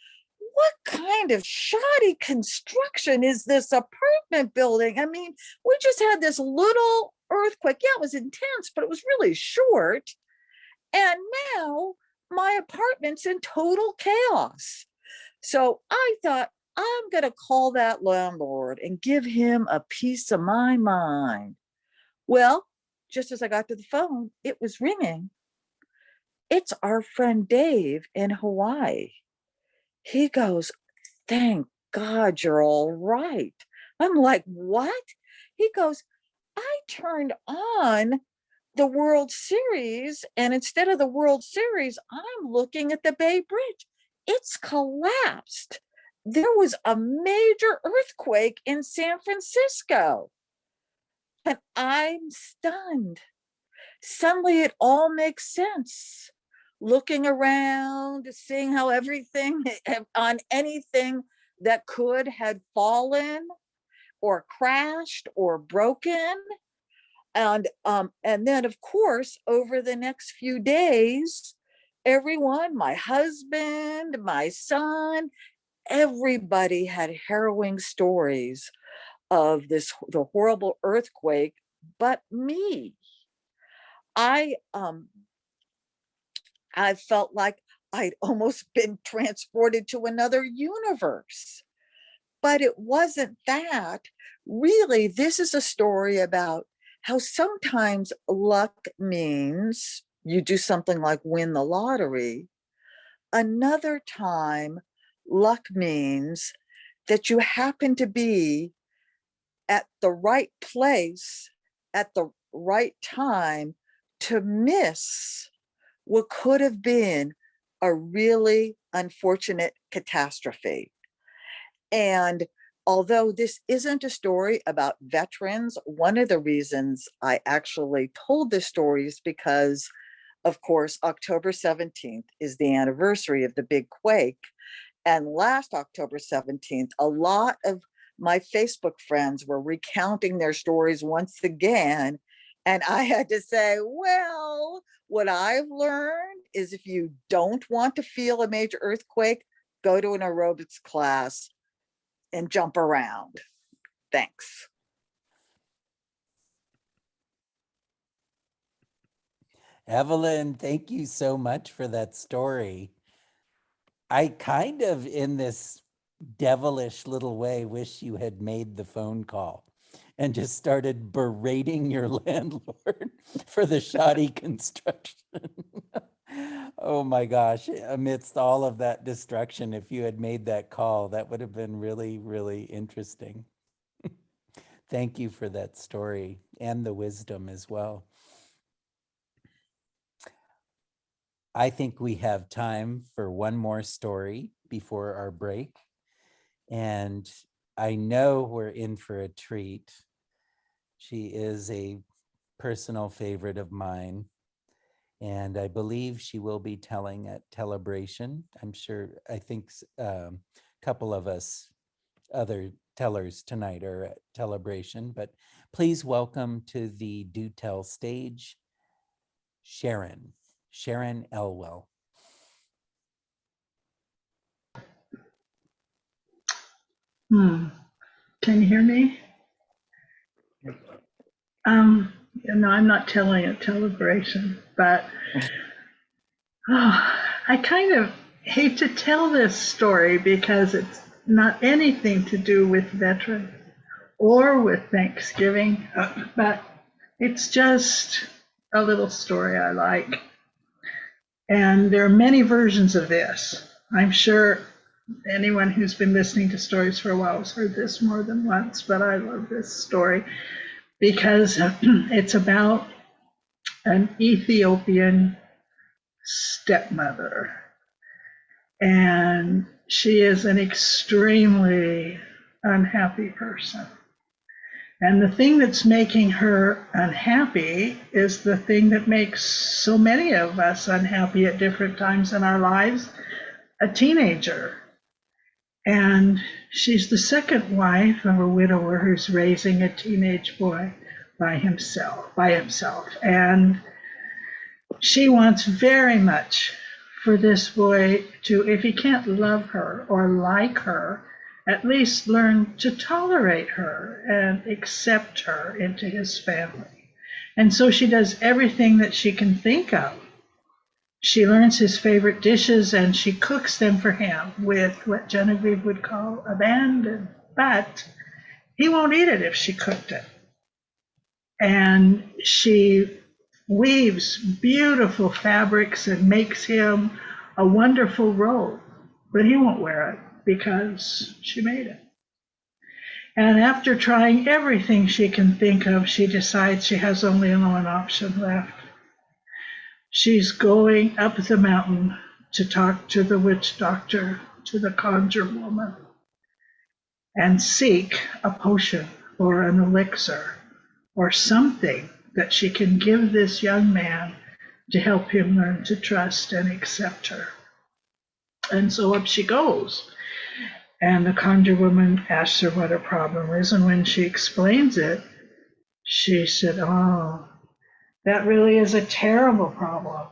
what kind of shoddy construction is this apartment building? I mean, we just had this little earthquake. Yeah, it was intense, but it was really short. And now my apartment's in total chaos. So I thought, I'm going to call that landlord and give him a piece of my mind. Well, just as I got to the phone, it was ringing. It's our friend Dave in Hawaii. He goes, thank God you're all right. I'm like, what? He goes, I turned on the World Series, and instead of the World Series, I'm looking at the Bay Bridge. It's collapsed. There was a major earthquake in San Francisco. And I'm stunned. Suddenly it all makes sense. Looking around, seeing how everything on anything that could had fallen or crashed or broken. And then of course, over the next few days, everyone, my husband, my son, everybody had harrowing stories of the horrible earthquake, but me. I felt like I'd almost been transported to another universe. But it wasn't that. Really, this is a story about how sometimes luck means you do something like win the lottery. Another time, luck means that you happen to be at the right place at the right time to miss what could have been a really unfortunate catastrophe. And although this isn't a story about veterans, one of the reasons I actually told this story is because, of course, October 17th is the anniversary of the big quake. And last October 17th, a lot of my Facebook friends were recounting their stories once again. And I had to say, well, what I've learned is if you don't want to feel a major earthquake, go to an aerobics class and jump around. Thanks. Evelyn, thank you so much for that story. I kind of, in this devilish little way, wish you had made the phone call and just started berating your landlord for the shoddy construction. Oh my gosh, amidst all of that destruction, if you had made that call, that would have been really, really interesting. Thank you for that story and the wisdom as well. I think we have time for one more story before our break. And I know we're in for a treat. She is a personal favorite of mine. And I believe she will be telling at Telebration. I think a couple of us other tellers tonight are at Telebration, but please welcome to the Do Tell stage, Sharon Elwell. Can you hear me? I'm not telling a Telebration, but I kind of hate to tell this story because it's not anything to do with veterans or with Thanksgiving, but it's just a little story I like. And there are many versions of this. I'm sure anyone who's been listening to stories for a while has heard this more than once, but I love this story because it's about an Ethiopian stepmother. And she is an extremely unhappy person. And the thing that's making her unhappy is the thing that makes so many of us unhappy at different times in our lives, a teenager. And she's the second wife of a widower who's raising a teenage boy by himself. And she wants very much for this boy to, if he can't love her or like her, at least learn to tolerate her and accept her into his family. And so she does everything that she can think of. She learns his favorite dishes and she cooks them for him with what Genevieve would call abandon, but he won't eat it if she cooked it. And she weaves beautiful fabrics and makes him a wonderful robe, but he won't wear it because she made it. And after trying everything she can think of, she decides she has only one option left. She's going up the mountain to talk to the witch doctor, to the conjure woman, and seek a potion or an elixir or something that she can give this young man to help him learn to trust and accept her. And so up she goes. And the conjure woman asks her what her problem is. And when she explains it, she said, "Oh, that really is a terrible problem.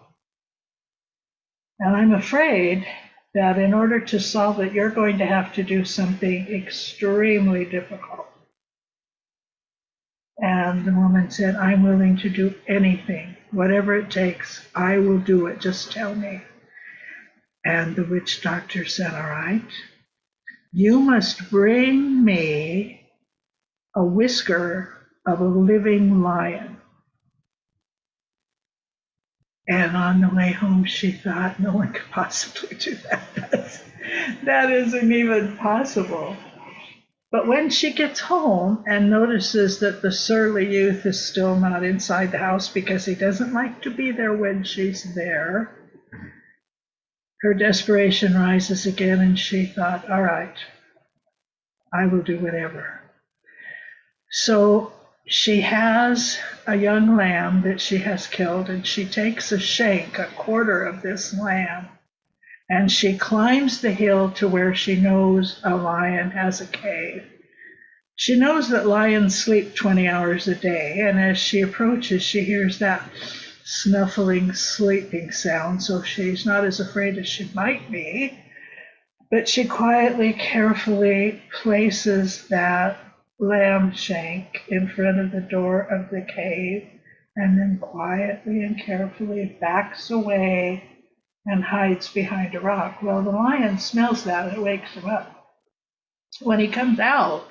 And I'm afraid that in order to solve it, you're going to have to do something extremely difficult." And the woman said, "I'm willing to do anything, whatever it takes. I will do it. Just tell me." And the witch doctor said, "All right, you must bring me a whisker of a living lion." And on the way home, she thought, no one could possibly do that. That isn't even possible. But when she gets home and notices that the surly youth is still not inside the house because he doesn't like to be there when she's there, her desperation rises again, and she thought, all right, I will do whatever. So she has a young lamb that she has killed, and she takes a shank, a quarter of this lamb, and she climbs the hill to where she knows a lion has a cave. She knows that lions sleep 20 hours a day, and as she approaches, she hears that snuffling, sleeping sound, so she's not as afraid as she might be. But she quietly, carefully places that lamb shank in front of the door of the cave, and then quietly and carefully backs away and hides behind a rock. Well, the lion smells that and it wakes him up. When he comes out,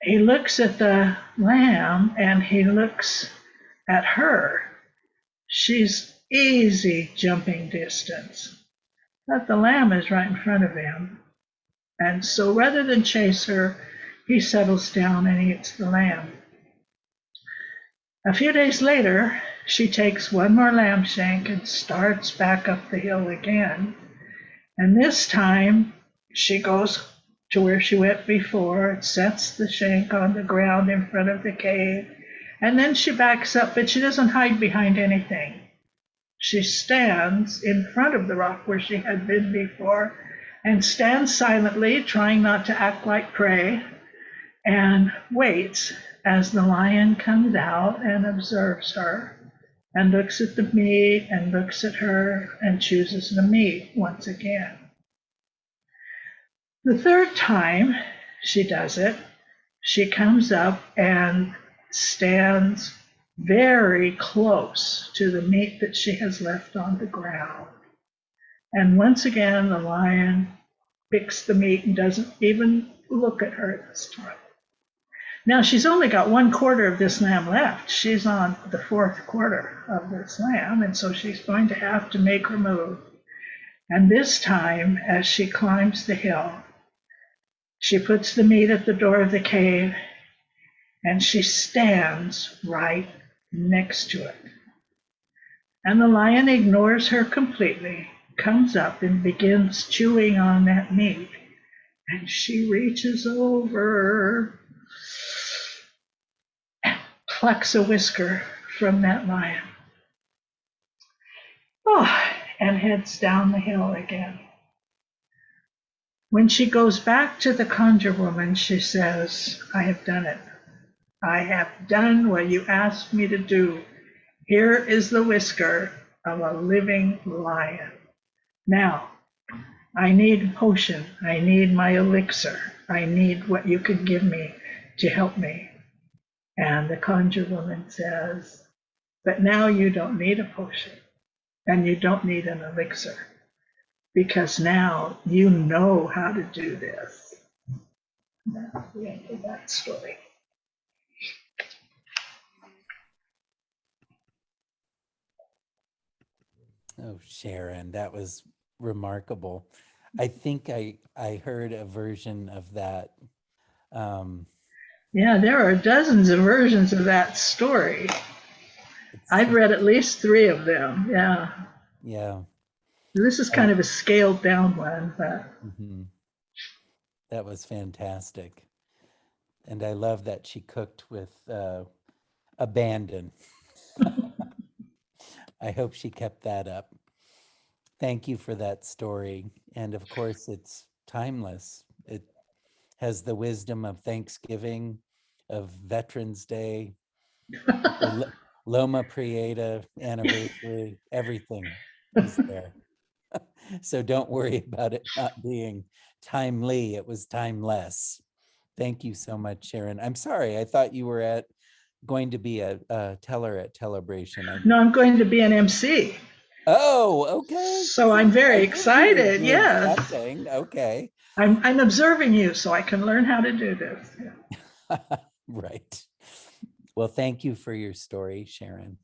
he looks at the lamb and he looks at her. She's easy jumping distance, but the lamb is right in front of him. And so rather than chase her, he settles down and eats the lamb. A few days later, she takes one more lamb shank and starts back up the hill again. And this time, she goes to where she went before, sets the shank on the ground in front of the cave, and then she backs up, but she doesn't hide behind anything. She stands in front of the rock where she had been before and stands silently, trying not to act like prey, and waits as the lion comes out and observes her and looks at the meat and looks at her and chooses the meat once again. The third time she does it, she comes up and stands very close to the meat that she has left on the ground. And once again, the lion picks the meat and doesn't even look at her this time. Now, she's only got 1/4 of this lamb left. She's on the 4th quarter of this lamb, and so she's going to have to make her move. And this time, as she climbs the hill, she puts the meat at the door of the cave, and she stands right next to it. And the lion ignores her completely, comes up and begins chewing on that meat. And she reaches over and plucks a whisker from that lion. Oh, and heads down the hill again. When she goes back to the conjure woman, she says, I have done it. I have done what you asked me to do. Here is the whisker of a living lion. Now, I need a potion. I need my elixir. I need what you could give me to help me. And the conjure woman says, but now you don't need a potion and you don't need an elixir because now you know how to do this. And that's the end of that story. Oh, Sharon, that was remarkable. I think I heard a version of that. Yeah, there are dozens of versions of that story. I've just- read at least 3 of them. Yeah. Yeah. This is kind of a scaled down one, but Mhm. That was fantastic. And I love that she cooked with abandon. I hope she kept that up. Thank you for that story. And of course, it's timeless. It has the wisdom of Thanksgiving, of Veterans Day, the Loma Prieta anniversary, everything is there. So don't worry about it not being timely. It was timeless. Thank you so much, Sharon. I'm sorry. I thought you were going to be a teller at Telebration. no, I'm going to be an MC. Oh, okay. So I'm I very knew you were excited. doing Yes. something. Okay. I'm observing you so I can learn how to do this. Right. Well, thank you for your story, Sharon.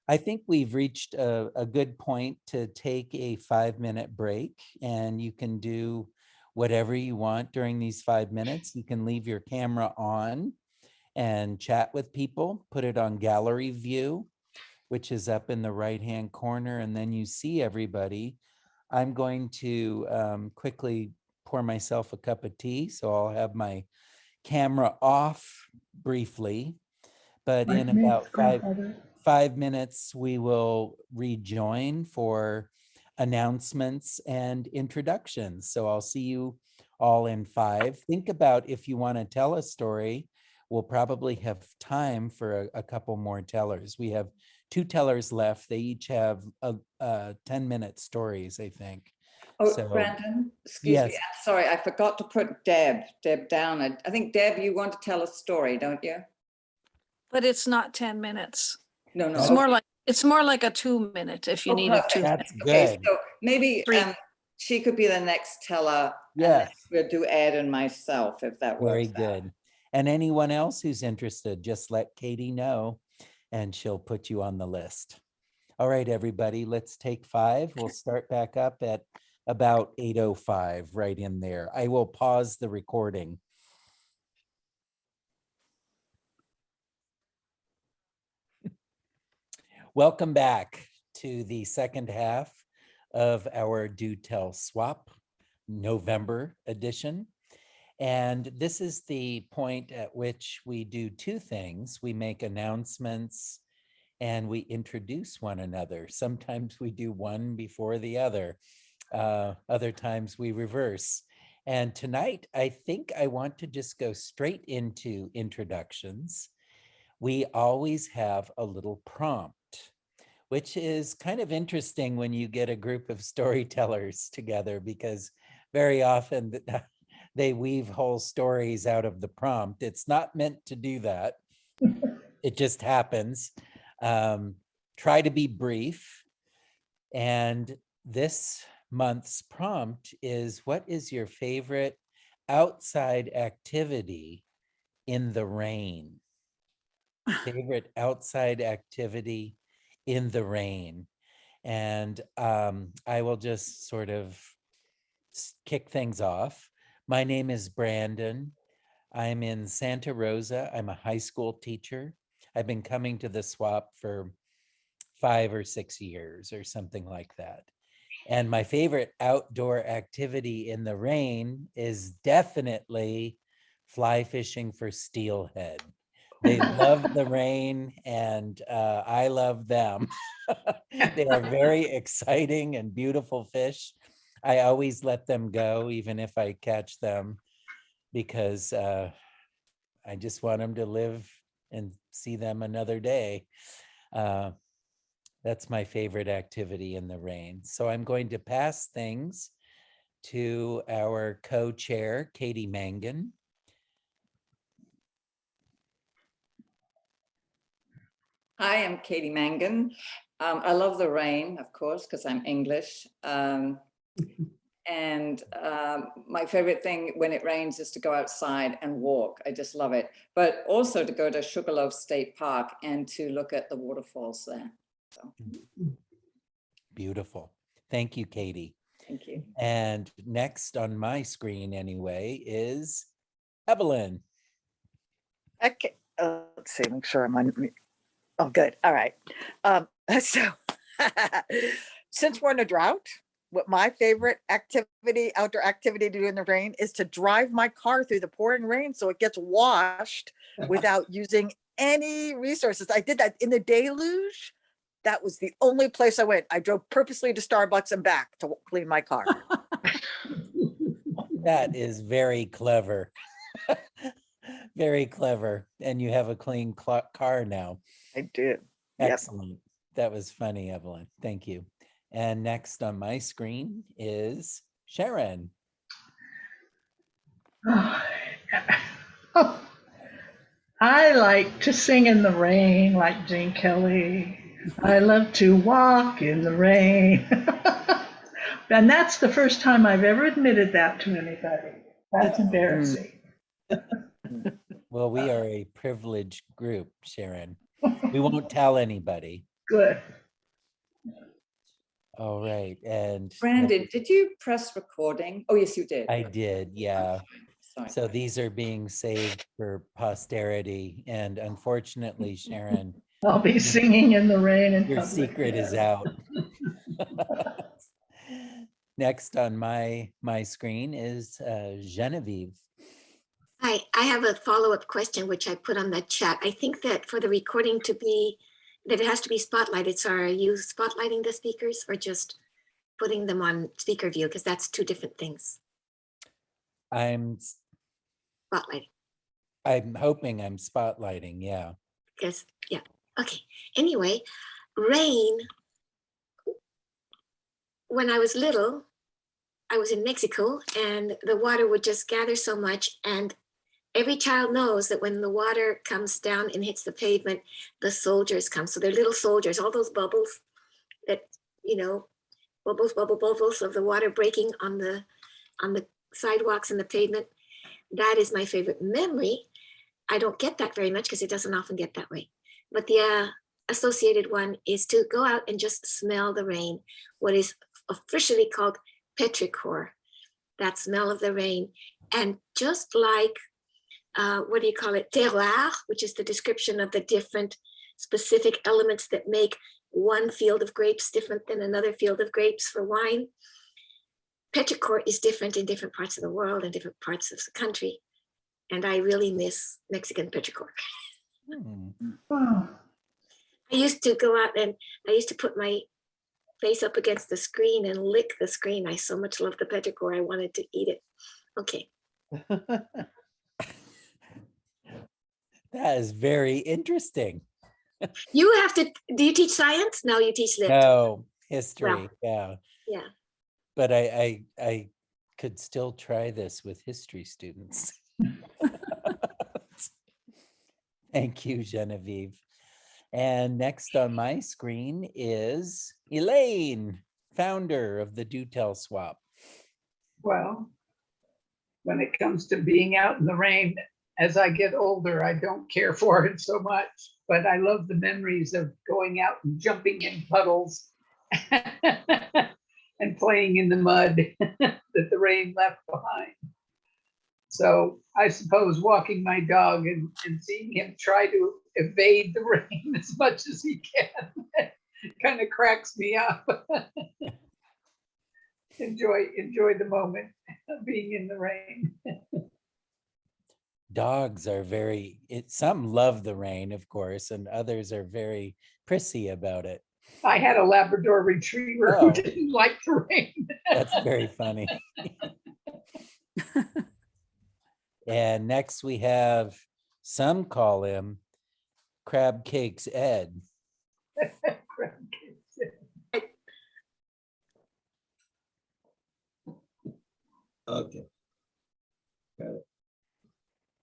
I think we've reached a good point to take a 5-minute break, and you can do whatever you want during these 5 minutes. You can leave your camera on and chat with people, put it on gallery view, which is up in the right-hand corner, and then you see everybody. I'm going to quickly pour myself a cup of tea, so I'll have my camera off briefly, but in about 5 minutes, we will rejoin for announcements and introductions. So I'll see you all in 5. Think about if you want to tell a story. We'll probably have time for a couple more tellers. We have 2 tellers left. They each have 10-minute stories, I think. Oh, So, Brandon, excuse me. yes. I'm sorry, I forgot to put Deb down. I think, Deb, you want to tell a story, don't you? But it's not 10 minutes. No, no. It's okay. more like a 2-minute if you Oh, need a perfect. 2-minute. That's Okay, good. so maybe 3. she could be the next teller. And then Yes. we'll do Ed and myself if that Very works out. good. And anyone else who's interested, just let Katie know and she'll put you on the list. All right, everybody, let's take 5. We'll start back up at about 8:05, right in there. I will pause the recording. Welcome back to the second half of our Do Tell Swap November edition. And this is the point at which we do 2 things. We make announcements and we introduce one another. Sometimes we do one before the other. Other times we reverse. And tonight, I think I want to just go straight into introductions. We always have a little prompt, which is kind of interesting when you get a group of storytellers together, because very often they weave whole stories out of the prompt. It's not meant to do that. It just happens. Try to be brief. And this month's prompt is, what is your favorite outside activity in the rain? Favorite outside activity in the rain. And I will just sort of kick things off. My name is Brandon. I'm in Santa Rosa. I'm a high school teacher. I've been coming to the swap for 5 or 6 years or something like that. And my favorite outdoor activity in the rain is definitely fly fishing for steelhead. They love the rain and I love them. They are very exciting and beautiful fish. I always let them go, even if I catch them, because I just want them to live and see them another day. That's my favorite activity in the rain. So I'm going to pass things to our co-chair, Katie Mangan. Hi, I'm Katie Mangan. I love the rain, of course, because I'm English. And my favorite thing when it rains is to go outside and walk. I just love it. But also to go to Sugarloaf State Park and to look at the waterfalls there. So. Beautiful. Thank you, Katie. Thank you. And next on my screen anyway is Evelyn. Okay, let's see, make sure I'm on. Oh, good. All right. So since we're in a drought, what my favorite activity, outdoor activity to do in the rain is to drive my car through the pouring rain so it gets washed without using any resources. I did that in the deluge. That was the only place I went. I drove purposely to Starbucks and back to clean my car. That is very clever. Very clever. And you have a clean car now. I do. Excellent. Yep. That was funny, Evelyn. Thank you. And next on my screen is Sharon. I like to sing in the rain like Gene Kelly. I love to walk in the rain. And that's the first time I've ever admitted that to anybody. That's embarrassing. Well, we are a privileged group, Sharon. We won't tell anybody. Good. All right. And Brandon, did you press recording? Oh, yes, you did. I did, yeah. Sorry. So these are being saved for posterity. And unfortunately, Sharon, I'll be singing in the rain. And your secret is out. Next on my screen is Genevieve. Hi, I have a follow-up question, which I put on the chat. I think that for the recording to be, that it has to be spotlighted. So are you spotlighting the speakers or just putting them on speaker view because that's two different things. I'm Spotlighting. I'm hoping I'm spotlighting, yeah. Because, yeah. Okay. Anyway, rain. When I was little, I was in Mexico and the water would just gather so much. And every child knows that when the water comes down and hits the pavement, the soldiers come. So they're little soldiers, all those bubbles that, you know, bubbles of the water breaking on the sidewalks and the pavement. That is my favorite memory. I don't get that very much because it doesn't often get that way. But the associated one is to go out and just smell the rain, what is officially called petrichor, that smell of the rain. And just like, what do you call it, terroir, which is the description of the different specific elements that make one field of grapes different than another field of grapes for wine. Petrichor is different in different parts of the world and different parts of the country. And I really miss Mexican petrichor. Wow. I used to go out and I used to put my face up against the screen and lick the screen. I so much love the petrichor. I wanted to eat it. Okay. That is very interesting. You have to, do you teach science? No, you teach lit. No, history, yeah. Yeah. But I could still try this with history students. Thank you, Genevieve. And next on my screen is Elaine, founder of the Do Tell Swap. Well, when it comes to being out in the rain, as I get older, I don't care for it so much, but I love the memories of going out and jumping in puddles and playing in the mud that the rain left behind. So I suppose walking my dog and seeing him try to evade the rain as much as he can kind of cracks me up. Enjoy the moment of being in the rain. Dogs are some love the rain, of course, and others are very prissy about it. I had a Labrador retriever who didn't like the rain. That's very funny. And next we have, some call him Crab Cakes Ed. Okay. Got it.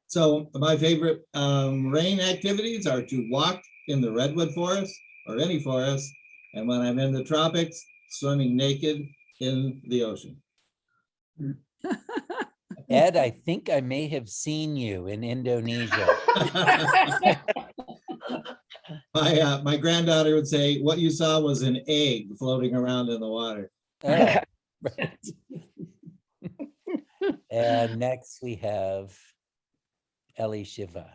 So my favorite rain activities are to walk in the redwood forest or any forest, and when I'm in the tropics, swimming naked in the ocean. Ed, I think I may have seen you in Indonesia. My granddaughter would say, what you saw was an egg floating around in the water. Oh, right. And next we have Ellie Shiva.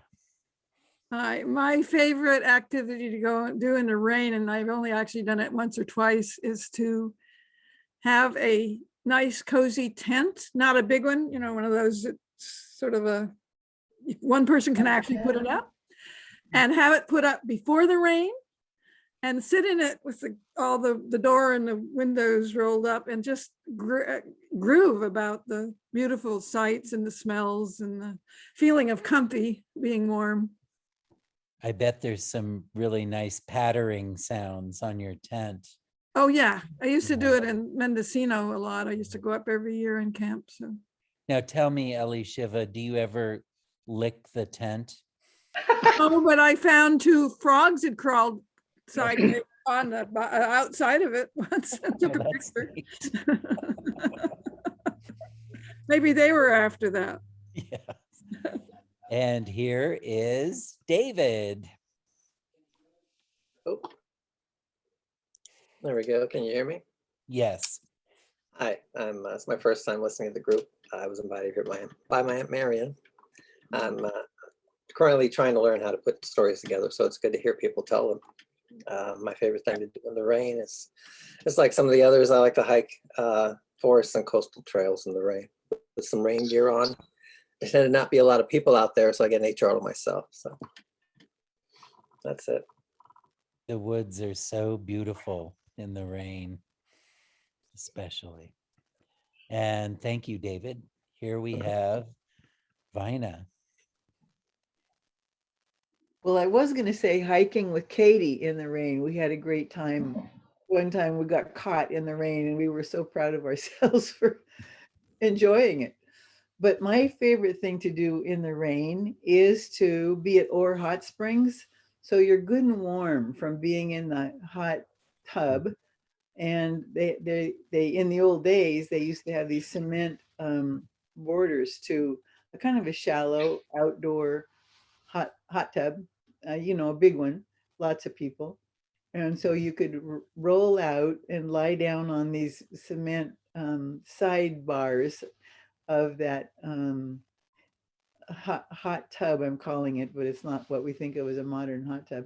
Hi, my favorite activity to go and do in the rain, and I've only actually done it once or twice, is to have a nice cozy tent, not a big one, one of those that's sort of one person can actually put it up, and have it put up before the rain and sit in it with all the door and the windows rolled up and just groove about the beautiful sights and the smells and the feeling of comfy, being warm. I bet there's some really nice pattering sounds on your tent. Oh yeah, I used to do it in Mendocino a lot. I used to go up every year and camp. So now tell me, Ellie Shiva, do you ever lick the tent? oh, but I found two frogs had crawled sideways on the outside of it once. I took a picture. Maybe they were after that. Yeah. And here is David. Oh, there we go. Can you hear me? Yes. Hi, it's my first time listening to the group. I was invited here by my Aunt Marion. I'm currently trying to learn how to put stories together, so it's good to hear people tell them. My favorite thing to do in the rain is, it's like some of the others, I like to hike forests and coastal trails in the rain with some rain gear on. There tend to not be a lot of people out there, so I get nature all to myself. So that's it. The woods are so beautiful in the rain. especially. And thank you, David. Here we have Vina. Well, I was going to say hiking with Katie in the rain. We had a great time. One time we got caught in the rain and we were so proud of ourselves for enjoying it. But my favorite thing to do in the rain is to be at Orr Hot Springs. So you're good and warm from being in the hot tub. And they in the old days, they used to have these cement borders to a kind of a shallow outdoor hot tub, you know, a big one, lots of people. And so you could roll out and lie down on these cement sidebars of that hot tub, I'm calling it, but it's not what we think of as a modern hot tub.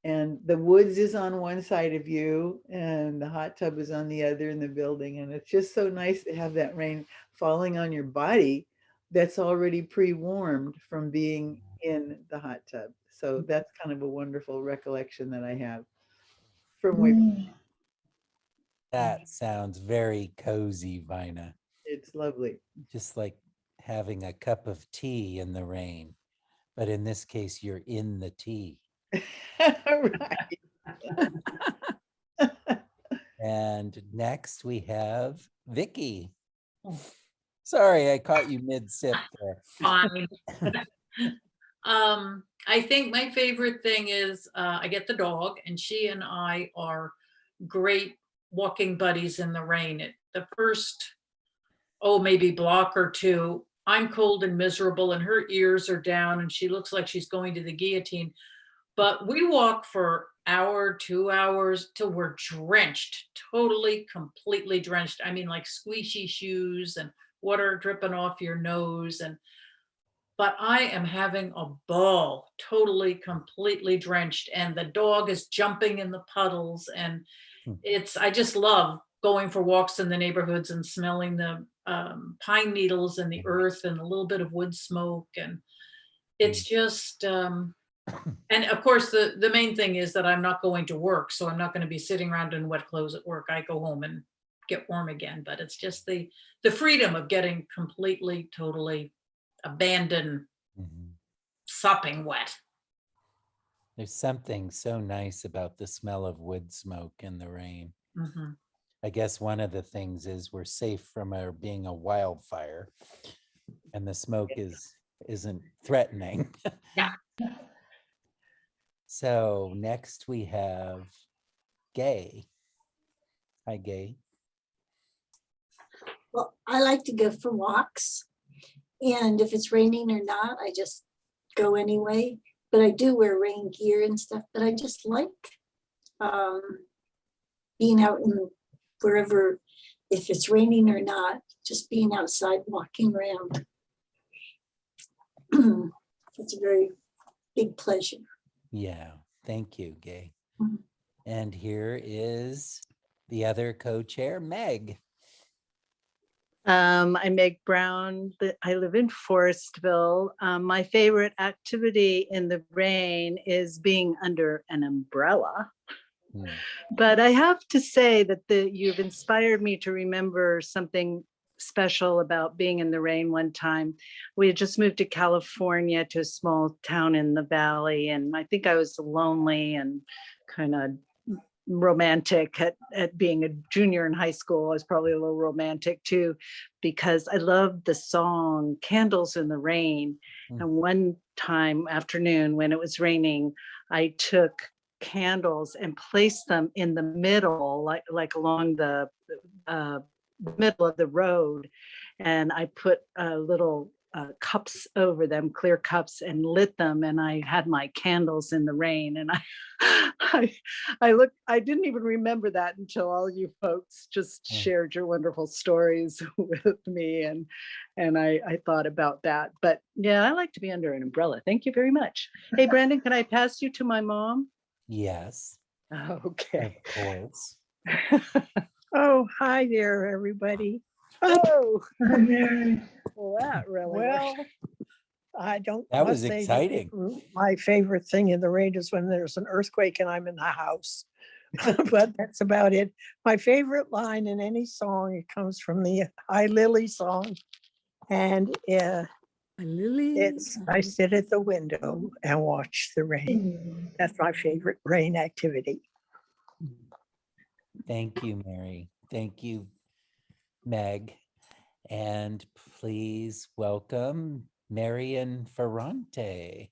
And the woods is on one side of you and the hot tub is on the other in the building. And it's just so nice to have that rain falling on your body that's already pre-warmed from being in the hot tub. So that's kind of a wonderful recollection that I have from way back. That sounds very cozy, Vina. It's lovely. Just like having a cup of tea in the rain. But in this case, you're in the tea. Right. And next we have Vicky. Sorry, I caught you mid-sip there. Fine. I think my favorite thing is I get the dog, and she and I are great walking buddies in the rain. The first, maybe block or two, I'm cold and miserable, and her ears are down, and she looks like she's going to the guillotine. But we walk for hour, 2 hours till we're drenched, totally, completely drenched. I mean, like squishy shoes and water dripping off your nose. But I am having a ball, totally, completely drenched. And the dog is jumping in the puddles. And I just love going for walks in the neighborhoods and smelling the pine needles and the earth and a little bit of wood smoke. And it's just, and of course, the main thing is that I'm not going to work. So I'm not going to be sitting around in wet clothes at work. I go home and get warm again. But it's just the freedom of getting completely, totally abandoned, sopping wet. There's something so nice about the smell of wood smoke in the rain. I guess one of the things is we're safe from being a wildfire, and the smoke isn't threatening. Yeah. So next we have Gay. Hi, Gay. Well, I like to go for walks. And if it's raining or not, I just go anyway. But I do wear rain gear and stuff. But I just like being out in wherever, if it's raining or not, just being outside walking around. It's a very big pleasure. Yeah, thank you, Gay. And here is the other co-chair, Meg. I'm Meg Brown. I live in Forestville. My favorite activity in the rain is being under an umbrella. But I have to say that you've inspired me to remember something special about being in the rain one time. We had just moved to California, to a small town in the valley, and I think I was lonely and kind of romantic at being a junior in high school. I was probably a little romantic too, because I loved the song Candles in the Rain. And one time afternoon when it was raining, I took candles and placed them in the middle, like along the middle of the road. And I put little cups over them, clear cups, and lit them. And I had my candles in the rain. And I didn't even remember that until all you folks just shared your wonderful stories with me. And I thought about that. But yeah, I like to be under an umbrella. Thank you very much. Hey, Brandon, can I pass you to my mom? Yes. Okay. Of course. Oh, hi there, everybody. Oh, well, that really I don't. That was must say exciting. my favorite thing in the rain is when there's an earthquake and I'm in the house. but that's about it. My favorite line in any song, it comes from the Hi Lily song. And Lily. it's, I sit at the window and watch the rain. That's my favorite rain activity. Thank you, Mary. Thank you, Meg. And please welcome Marian Ferrante.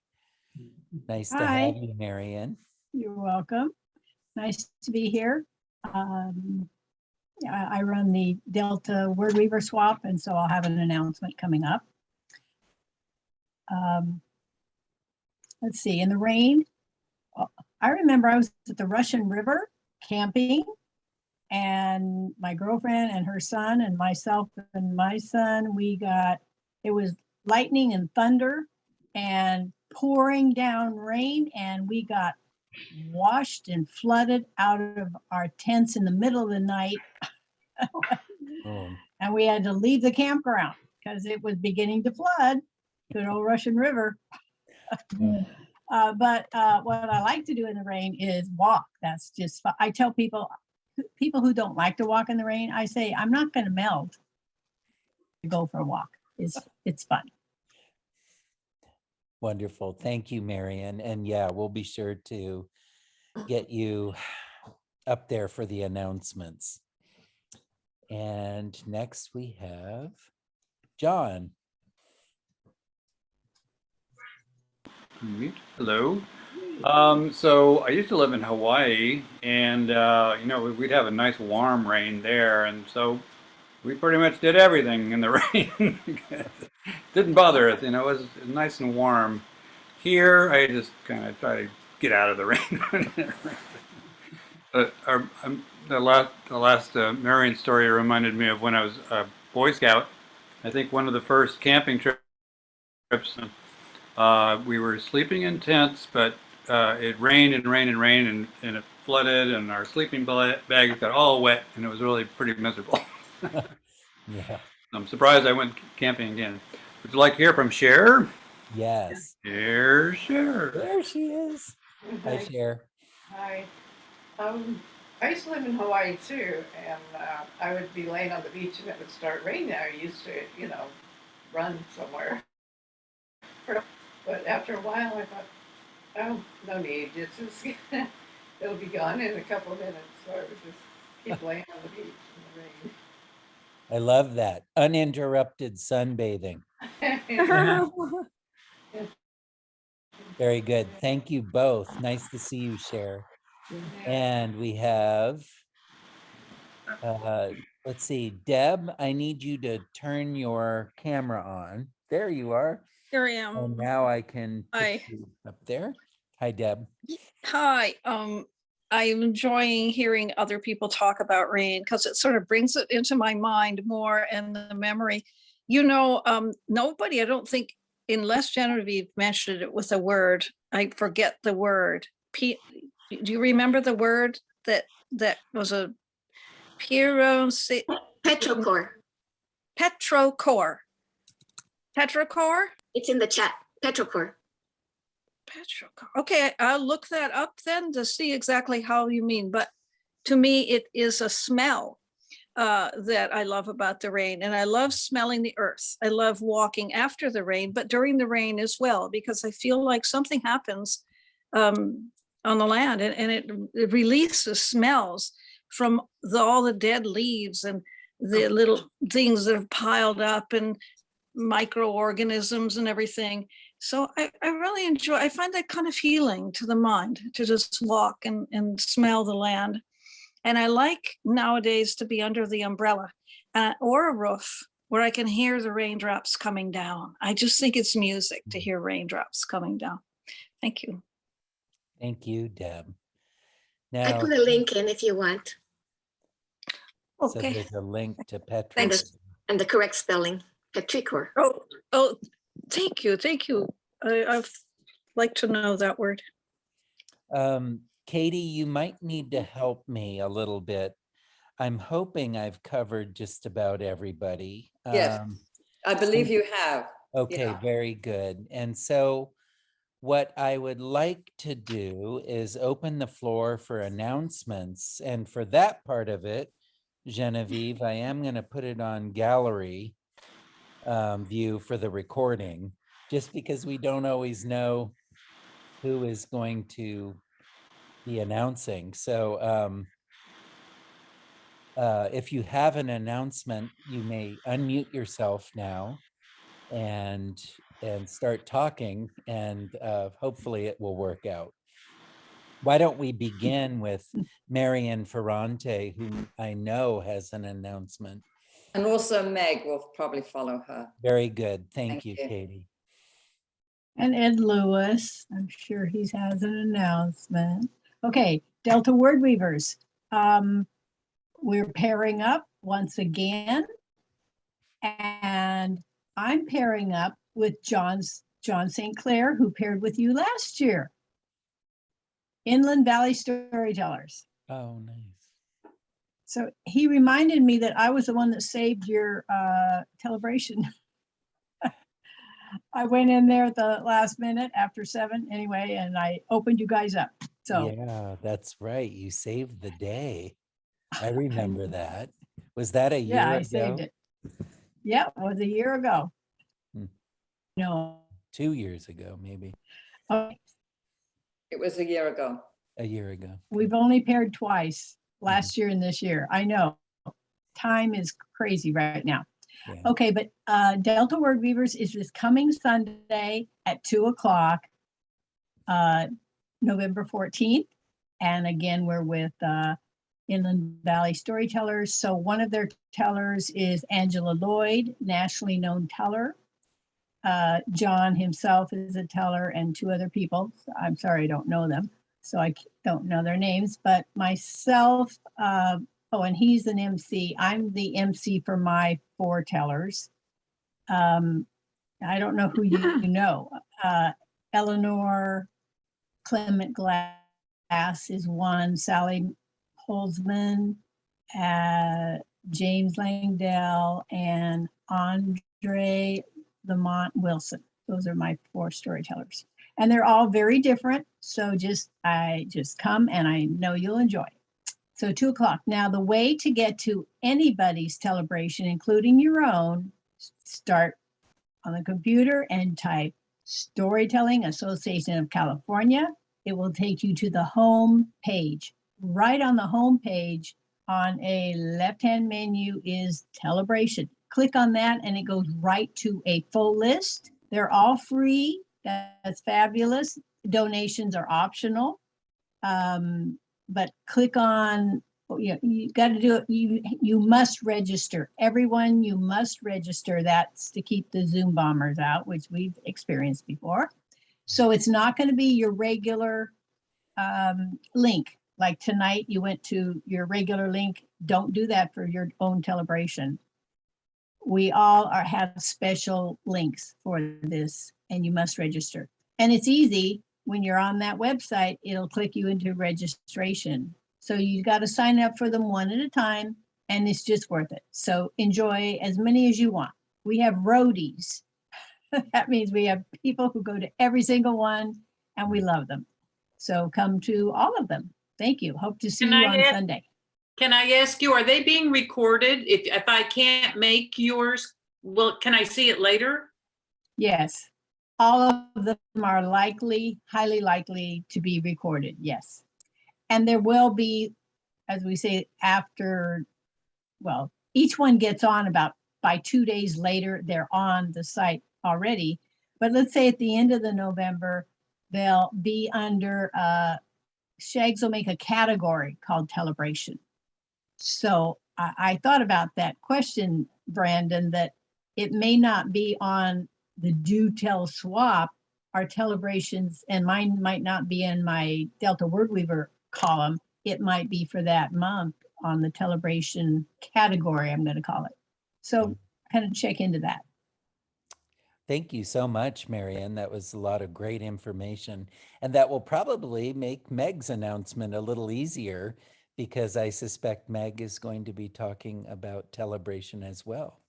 Nice to Hi. have you, Marian. You're welcome. Nice to be here. I run the Delta Word Weaver Swap, and so I'll have an announcement coming up. Let's see, in the rain, I remember I was at the Russian River camping, and my girlfriend and her son and myself and my son, it was lightning and thunder and pouring down rain, and we got washed and flooded out of our tents in the middle of the night. Oh, And we had to leave the campground because it was beginning to flood. Good old Russian River. But what I like to do in the rain is walk. That's just fun. I tell people who don't like to walk in the rain, I say, I'm not going to melt. Go for a walk. It's fun. wonderful. Thank you, Marian. And yeah, we'll be sure to get you up there for the announcements. And next we have John. Hello. So I used to live in Hawaii, and you know, we'd have a nice warm rain there, and so we pretty much did everything in the rain. Didn't bother us, you know, it was nice and warm. Here, I just kind of try to get out of the rain. But the last Marion story reminded me of when I was a Boy Scout. I think one of the first camping trips. We were sleeping in tents, but it rained and rained and rained, and it flooded, and our sleeping bags got all wet, and it was really pretty miserable. Yeah. I'm surprised I went camping again. Would you like to hear from Cher? Yes. Here's Cher. There she is. Hi, Cher. Hi. I used to live in Hawaii too, and I would be laying on the beach and it would start raining. I used to, run somewhere. But after a while, I thought, oh, no need. It's just, it'll be gone in a couple of minutes. So I would just keep laying on the beach in the rain. I love that. Uninterrupted sunbathing. Very good. Thank you both. Nice to see you, Cher. And we have, let's see, Deb, I need you to turn your camera on. There you are. Here I am. And now I can put Hi. you up there. Hi, Deb. Hi. I'm enjoying hearing other people talk about rain because it sort of brings it into my mind more and the memory. Nobody, I don't think, unless Genevieve mentioned it with a word, I forget the word. Do you remember the word that was a Petrocore. Petrocore. Petrocore? It's in the chat. Petrocore. Petrocore. Okay, I'll look that up then to see exactly how you mean. But to me, it is a smell that I love about the rain. And I love smelling the earth. I love walking after the rain, but during the rain as well, because I feel like something happens on the land and it releases smells from all the dead leaves and the little things that have piled up and microorganisms and everything. So I really enjoy, I find that kind of healing to the mind to just walk and smell the land. And I like nowadays to be under the umbrella or a roof where I can hear the raindrops coming down. I just think it's music to hear raindrops coming down. Thank you. Thank you, Deb. I Now, put a link in if you want. so Okay. there's a link to Petra. Thanks. And the correct spelling, Petrichor. Oh, thank you. Thank you. I'd like to know that word. Katie, you might need to help me a little bit. I'm hoping I've covered just about everybody. Yes, I believe you have. Okay, Yeah. very good. And so what I would like to do is open the floor for announcements. And for that part of it, Genevieve, I am going to put it on gallery view for the recording, just because we don't always know who is going to be announcing. So if you have an announcement, you may unmute yourself now and start talking, and hopefully it will work out. Why don't we begin with Marian Ferrante, whom I know has an announcement. And also Meg will probably follow her. Very good. Thank Thank you, you. Katie. And Ed Lewis, I'm sure he has an announcement. Okay, Delta Word Weavers. We're pairing up once again. And I'm pairing up with John St. Clair, who paired with you last year. Inland Valley Storytellers. Oh, nice. So he reminded me that I was the one that saved your celebration. I went in there at the last minute after 7 anyway, and I opened you guys up. So yeah, that's right. You saved the day. I remember that. Was that a year yeah, I ago? saved it. Yeah, it was a year ago. Hmm. No. 2 years ago, maybe. Okay. It was a year ago. A year ago. We've only paired twice, last year and this year. I know. Time is crazy right now. Yeah. Okay, but Delta Word Weavers is this coming Sunday at 2:00, November 14th. And again, we're with Inland Valley Storytellers. So one of their tellers is Angela Lloyd, nationally known teller. John himself is a teller, and 2 other people. I'm sorry, I don't know them, so I don't know their names, but myself, oh, and he's an MC. I'm the MC for my 4 tellers. I don't know who you know. Eleanor Clement Glass is one, Sally Holzman, James Langdell, and Andre Lamont Wilson. Those are my 4 storytellers. And they're all very different. So I just come, and I know you'll enjoy it. So 2:00. Now the way to get to anybody's celebration, including your own, start on the computer and type Storytelling Association of California. It will take you to the home page. Right on the home page, on a left-hand menu is Celebration. Click on that and it goes right to a full list. They're all free. That's fabulous. Donations are optional. But click on, you got to do it. You must register. Everyone, you must register. That's to keep the Zoom bombers out, which we've experienced before. So it's not going to be your regular link. Like tonight, you went to your regular link. Don't do that for your own celebration. We all have special links for this, and you must register. And it's easy. When you're on that website, it'll click you into registration. So you got to sign up for them one at a time, and it's just worth it. So enjoy as many as you want. We have roadies. That means we have people who go to every single one, and we love them. So come to all of them. Thank you. Hope to see you on Sunday. Can I ask you, are they being recorded? If I can't make yours, can I see it later? Yes. All of them are highly likely to be recorded, yes. And there will be, as we say, each one gets on by 2 days later, they're on the site already. But let's say at the end of the November, they'll be under, Shags will make a category called Celebration. So I thought about that question, Brandon, that it may not be on the Do Tell Swap, our celebrations, and mine might not be in my Delta Word Weaver column. It might be for that month on the celebration category, I'm going to call it. So kind of check into that. Thank you so much, Marianne. That was a lot of great information. And that will probably make Meg's announcement a little easier, because I suspect Meg is going to be talking about celebration as well.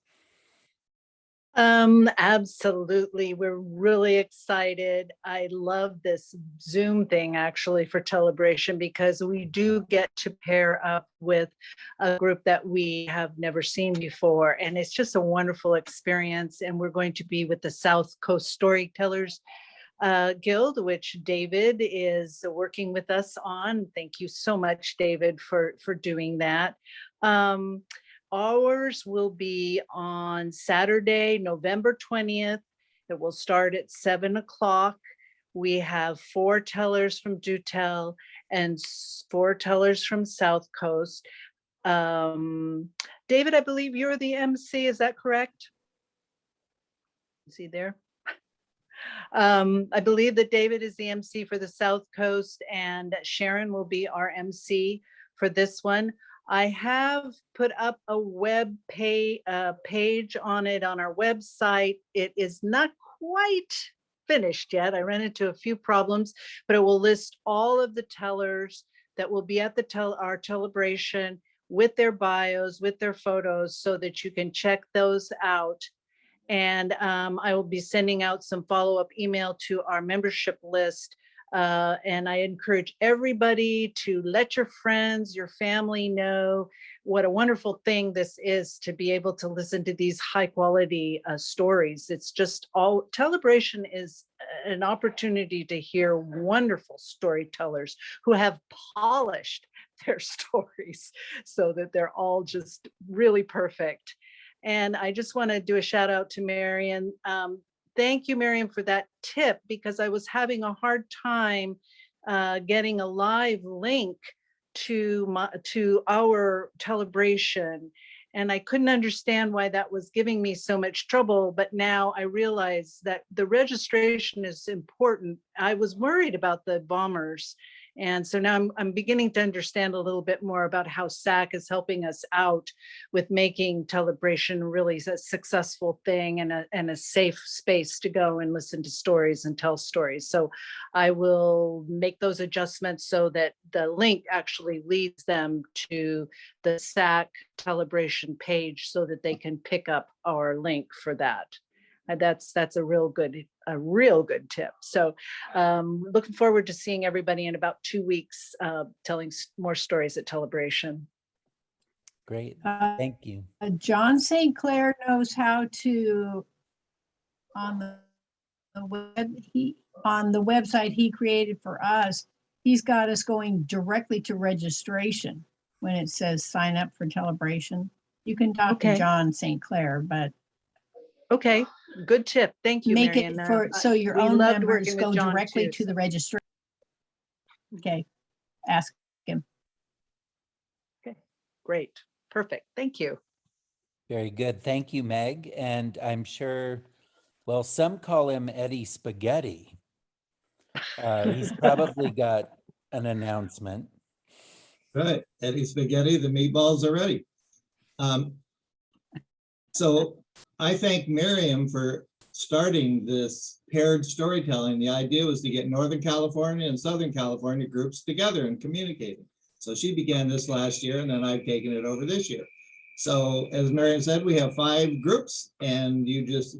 Absolutely. We're really excited. I love this Zoom thing actually for Telebration because we do get to pair up with a group that we have never seen before. And it's just a wonderful experience. And we're going to be with the South Coast Storytellers Guild, which David is working with us on. Thank you so much, David, for doing that. Ours will be on Saturday, November 20th. It will start at 7 o'clock. We have 4 tellers from Do Tell and 4 tellers from South Coast. David, I believe you're the MC, is that correct? Is he there? I believe that David is the MC for the South Coast and Sharon will be our MC for this one. I have put up a web page on it on our website. It is not quite finished yet. I ran into a few problems, but it will list all of the tellers that will be at our celebration with their bios, with their photos, so that you can check those out. And I will be sending out some follow-up email to our membership list. And I encourage everybody to let your friends, your family know what a wonderful thing this is to be able to listen to these high quality stories. It's just all, Telebration is an opportunity to hear wonderful storytellers who have polished their stories so that they're all just really perfect. And I just want to do a shout out to Marion. Thank you, Marion, for that tip, because I was having a hard time getting a live link to our Telebration. And I couldn't understand why that was giving me so much trouble. But now I realize that the registration is important. I was worried about the bombers. And so now I'm beginning to understand a little bit more about how SAC is helping us out with making Telebration really a successful thing and a safe space to go and listen to stories and tell stories. So I will make those adjustments so that the link actually leads them to the SAC Telebration page so that they can pick up our link for that. That's a real good tip. So looking forward to seeing everybody in about 2 weeks, telling more stories at Telebration. Great, thank you. John St. Clair knows how to, on the website he created for us, he's got us going directly to registration when it says sign up for Telebration. You can talk to John St. Clair, but okay, good tip. Thank you, make Marion. it for so your own members go directly too, to the registration. Okay, ask him. Okay, great, perfect. Thank you. Very good. Thank you, Meg. And I'm sure, well, some call him Eddie Spaghetti. He's probably got an announcement. Right, Eddie Spaghetti, the meatballs are ready. So I thank Miriam for starting this paired storytelling. The idea was to get Northern California and Southern California groups together and communicating. So she began this last year, and then I've taken it over this year. So as Miriam said, we have 5 groups, and you just,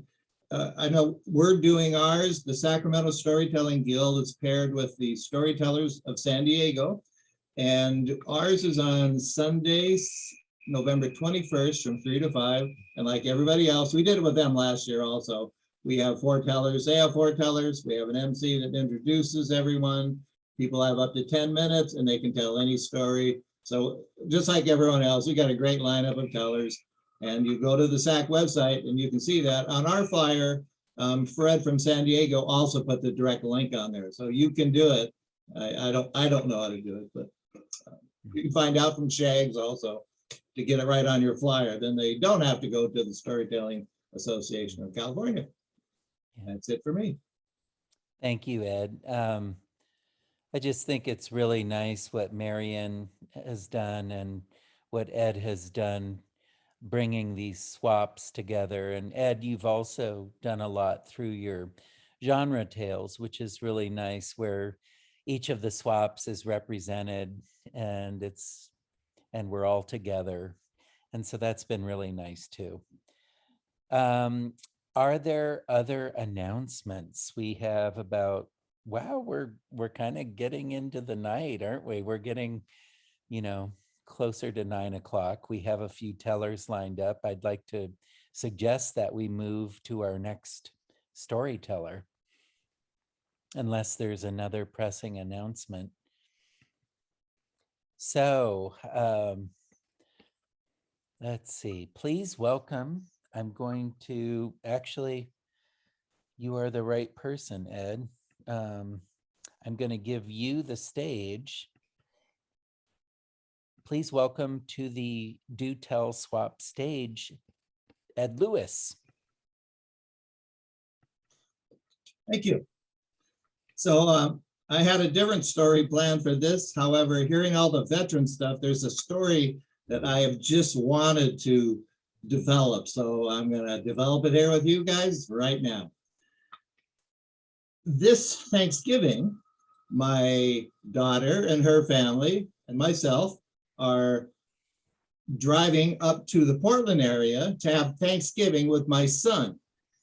I know we're doing ours. The Sacramento Storytelling Guild is paired with the Storytellers of San Diego, and ours is on Sundays, November 21st from 3 to 5. And like everybody else, we did it with them last year also. We have 4 tellers, they have 4 tellers. We have an MC that introduces everyone. People have up to 10 minutes and they can tell any story. So just like everyone else, we got a great lineup of tellers. And you go to the SAC website and you can see that on our flyer. Fred from San Diego also put the direct link on there. So you can do it. I don't know how to do it, but you can find out from Shags also to get it right on your flyer. Then they don't have to go to the Storytelling Association of California. That's it for me. Thank you, Ed. I just think it's really nice what Marion has done and what Ed has done, bringing these swaps together. And Ed, you've also done a lot through your genre tales, which is really nice, where each of the swaps is represented and we're all together. And so that's been really nice too. Are there other announcements? We have about, wow, we're kind of getting into the night, aren't we? We're getting, closer to 9 o'clock. We have a few tellers lined up. I'd like to suggest that we move to our next storyteller, unless there's another pressing announcement. So let's see, please welcome. I'm going to actually, you are the right person, Ed. I'm going to give you the stage. Please welcome to the Do Tell Swap stage, Ed Lewis. Thank you. So I had a different story planned for this. However, hearing all the veteran stuff, there's a story that I have just wanted to develop. So I'm going to develop it here with you guys right now. This Thanksgiving, my daughter and her family and myself are driving up to the Portland area to have Thanksgiving with my son,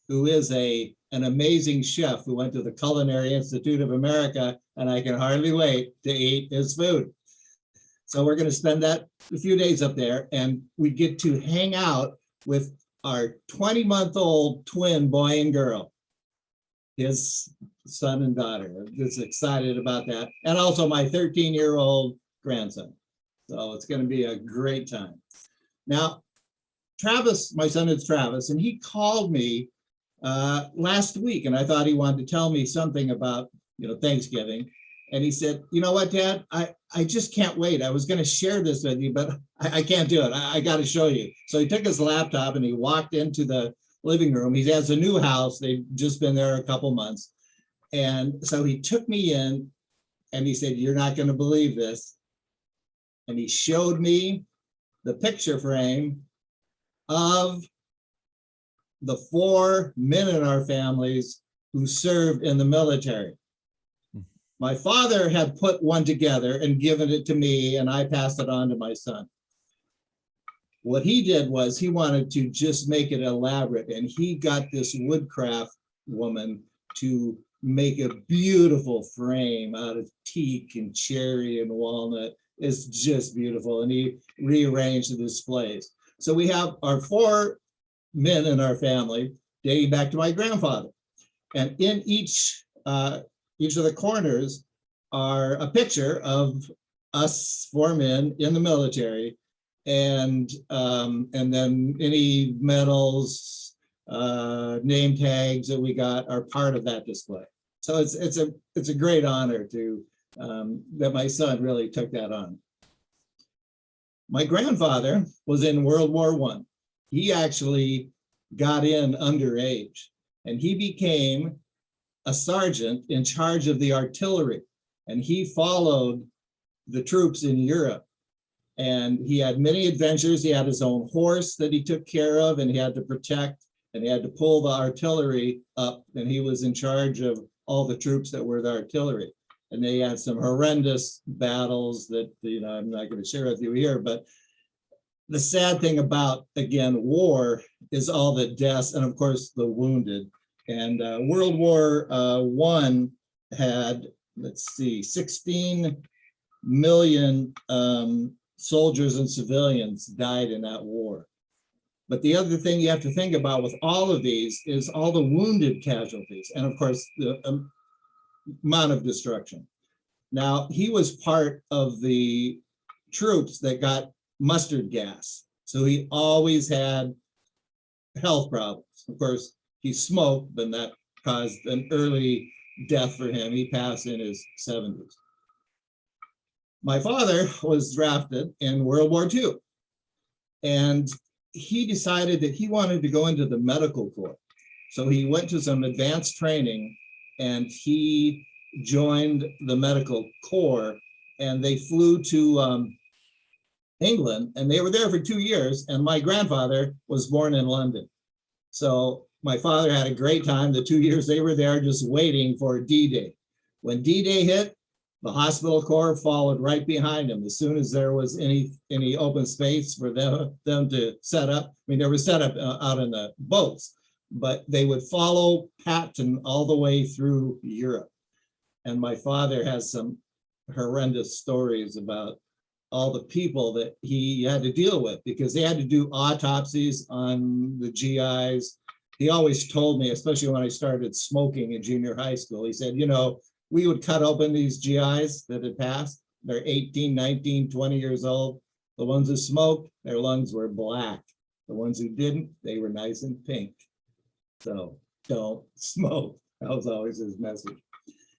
who is an amazing chef who went to the Culinary Institute of America, and I can hardly wait to eat his food. So we're going to spend a few days up there, and we get to hang out with our 20-month-old twin boy and girl, his son and daughter. I'm just excited about that. And also my 13-year-old grandson. So it's going to be a great time. Now, Travis, my son is Travis, and he called me last week, and I thought he wanted to tell me something about, Thanksgiving. And he said, you know what, Dad, I just can't wait. I was going to share this with you, but I can't do it. I got to show you. So he took his laptop and he walked into the living room. He has a new house. They've just been there a couple months. And so he took me in and he said, you're not going to believe this. And he showed me the picture frame of the 4 men in our families who served in the military. My father had put one together and given it to me, and I passed it on to my son. What he did was he wanted to just make it elaborate, and he got this woodcraft woman to make a beautiful frame out of teak and cherry and walnut. It's just beautiful, and he rearranged the displays. So we have our 4 men in our family dating back to my grandfather, and in each of the corners are a picture of us 4 men in the military, and then any medals, name tags that we got are part of that display. So it's a great honor to that my son really took that on. My grandfather was in World War I. He actually got in underage, and he became a sergeant in charge of the artillery, and he followed the troops in Europe. And he had many adventures. He had his own horse that he took care of, and he had to protect, and he had to pull the artillery up, and he was in charge of all the troops that were the artillery. And they had some horrendous battles that, I'm not going to share with you here, but the sad thing about, again, war is all the deaths and of course the wounded. And World War I had, 16 million soldiers and civilians died in that war. But the other thing you have to think about with all of these is all the wounded casualties, and of course the amount of destruction. Now, he was part of the troops that got mustard gas, so he always had health problems. Of course, he smoked, and that caused an early death for him. He passed in his 70s. My father was drafted in World War II, and he decided that he wanted to go into the medical corps. So he went to some advanced training, and he joined the medical corps, and they flew to England, and they were there for 2 years, and my grandfather was born in London. So my father had a great time. The 2 years they were there just waiting for D-Day. When D-Day hit, the hospital corps followed right behind him. As soon as there was any open space for them to set up, I mean, they were set up out in the boats, but they would follow Patton all the way through Europe. And my father has some horrendous stories about all the people that he had to deal with because they had to do autopsies on the GIs. He always told me, especially when I started smoking in junior high school, he said, you know, we would cut open these GIs that had passed. They're 18, 19, 20 years old. The ones who smoked, their lungs were black. The ones who didn't, they were nice and pink. So don't smoke. That was always his message.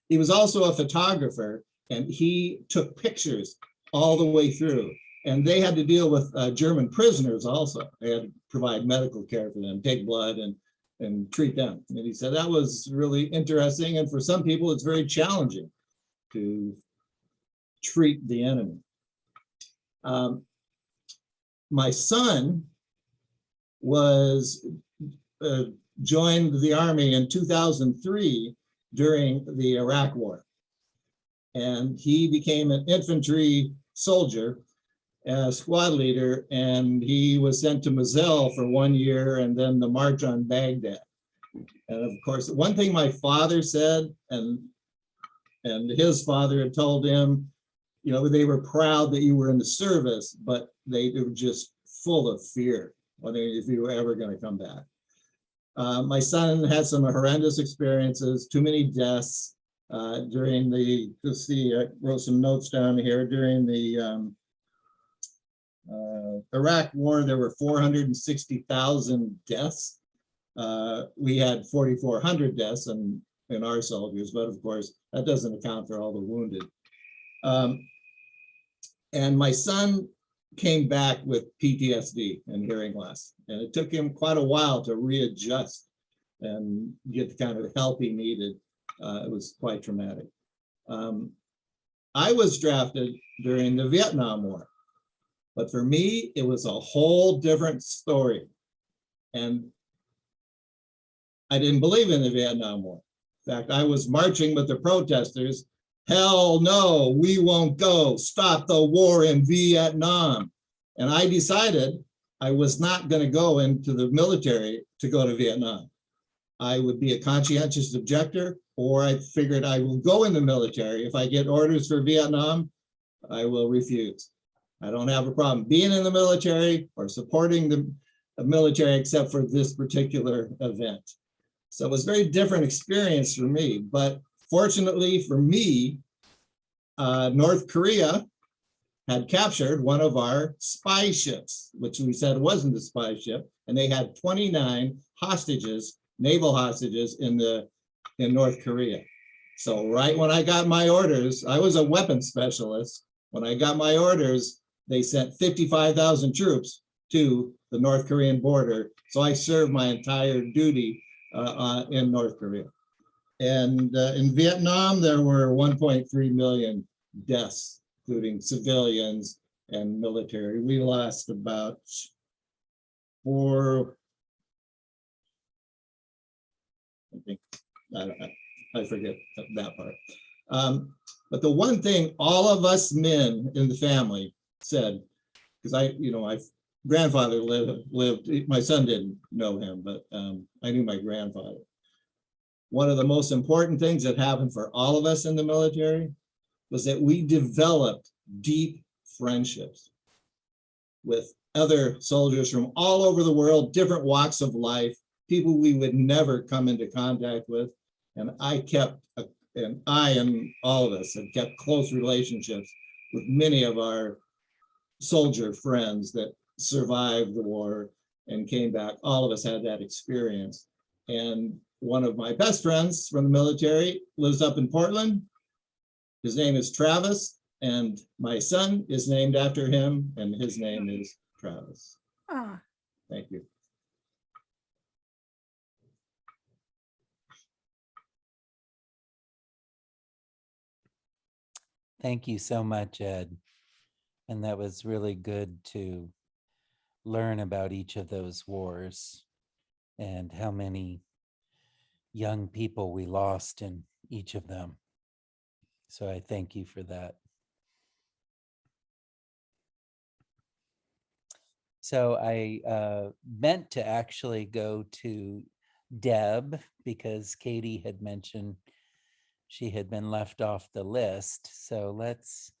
He was also a photographer, and he took pictures all the way through. And they had to deal with German prisoners also. They had to provide medical care for them, take blood and treat them. And he said that was really interesting. And for some people, it's very challenging to treat the enemy. My son was joined the Army in 2003 during the Iraq War. And he became an infantry soldier as squad leader, and he was sent to Moselle for 1 year and then the March on Baghdad. And of course, one thing my father said, and his father had told him, you know, they were proud that you were in the service, but they were just full of fear wondering if you were ever going to come back. My son had some horrendous experiences, too many deaths during the, let's see, I wrote some notes down here, during the Iraq War, there were 460,000 deaths. We had 4,400 deaths in our soldiers, but of course, that doesn't account for all the wounded. And my son came back with PTSD and hearing loss. And it took him quite a while to readjust and get the kind of help he needed. It was quite traumatic. I was drafted during the Vietnam War, but for me, it was a whole different story. And I didn't believe in the Vietnam War. In fact, I was marching with the protesters. Hell no, we won't go. Stop the war in Vietnam. And I decided I was not going to go into the military to go to Vietnam. I would be a conscientious objector, or I figured I will go in the military. If I get orders for Vietnam, I will refuse. I don't have a problem being in the military or supporting the military, except for this particular event. So it was a very different experience for me. But fortunately for me, North Korea had captured one of our spy ships, which we said wasn't a spy ship, and they had 29 hostages, naval hostages in North Korea. So right when I got my orders, I was a weapons specialist. When I got my orders, they sent 55,000 troops to the North Korean border. So I served my entire duty in North Korea. And in Vietnam, there were 1.3 million deaths, including civilians and military. We lost about I forget that part. But the one thing all of us men in the family said, because my grandfather lived, my son didn't know him, but I knew my grandfather. One of the most important things that happened for all of us in the military was that we developed deep friendships with other soldiers from all over the world, different walks of life, people we would never come into contact with. And I and all of us have kept close relationships with many of our soldier friends that survived the war and came back. All of us had that experience. And one of my best friends from the military lives up in Portland. His name is Travis, and my son is named after him, and his name is Travis. Ah, Thank you. Thank you so much, Ed. And that was really good to learn about each of those wars and how many young people we lost in each of them. So I thank you for that. So I meant to actually go to Deb, because Katie had mentioned she had been left off the list. So let's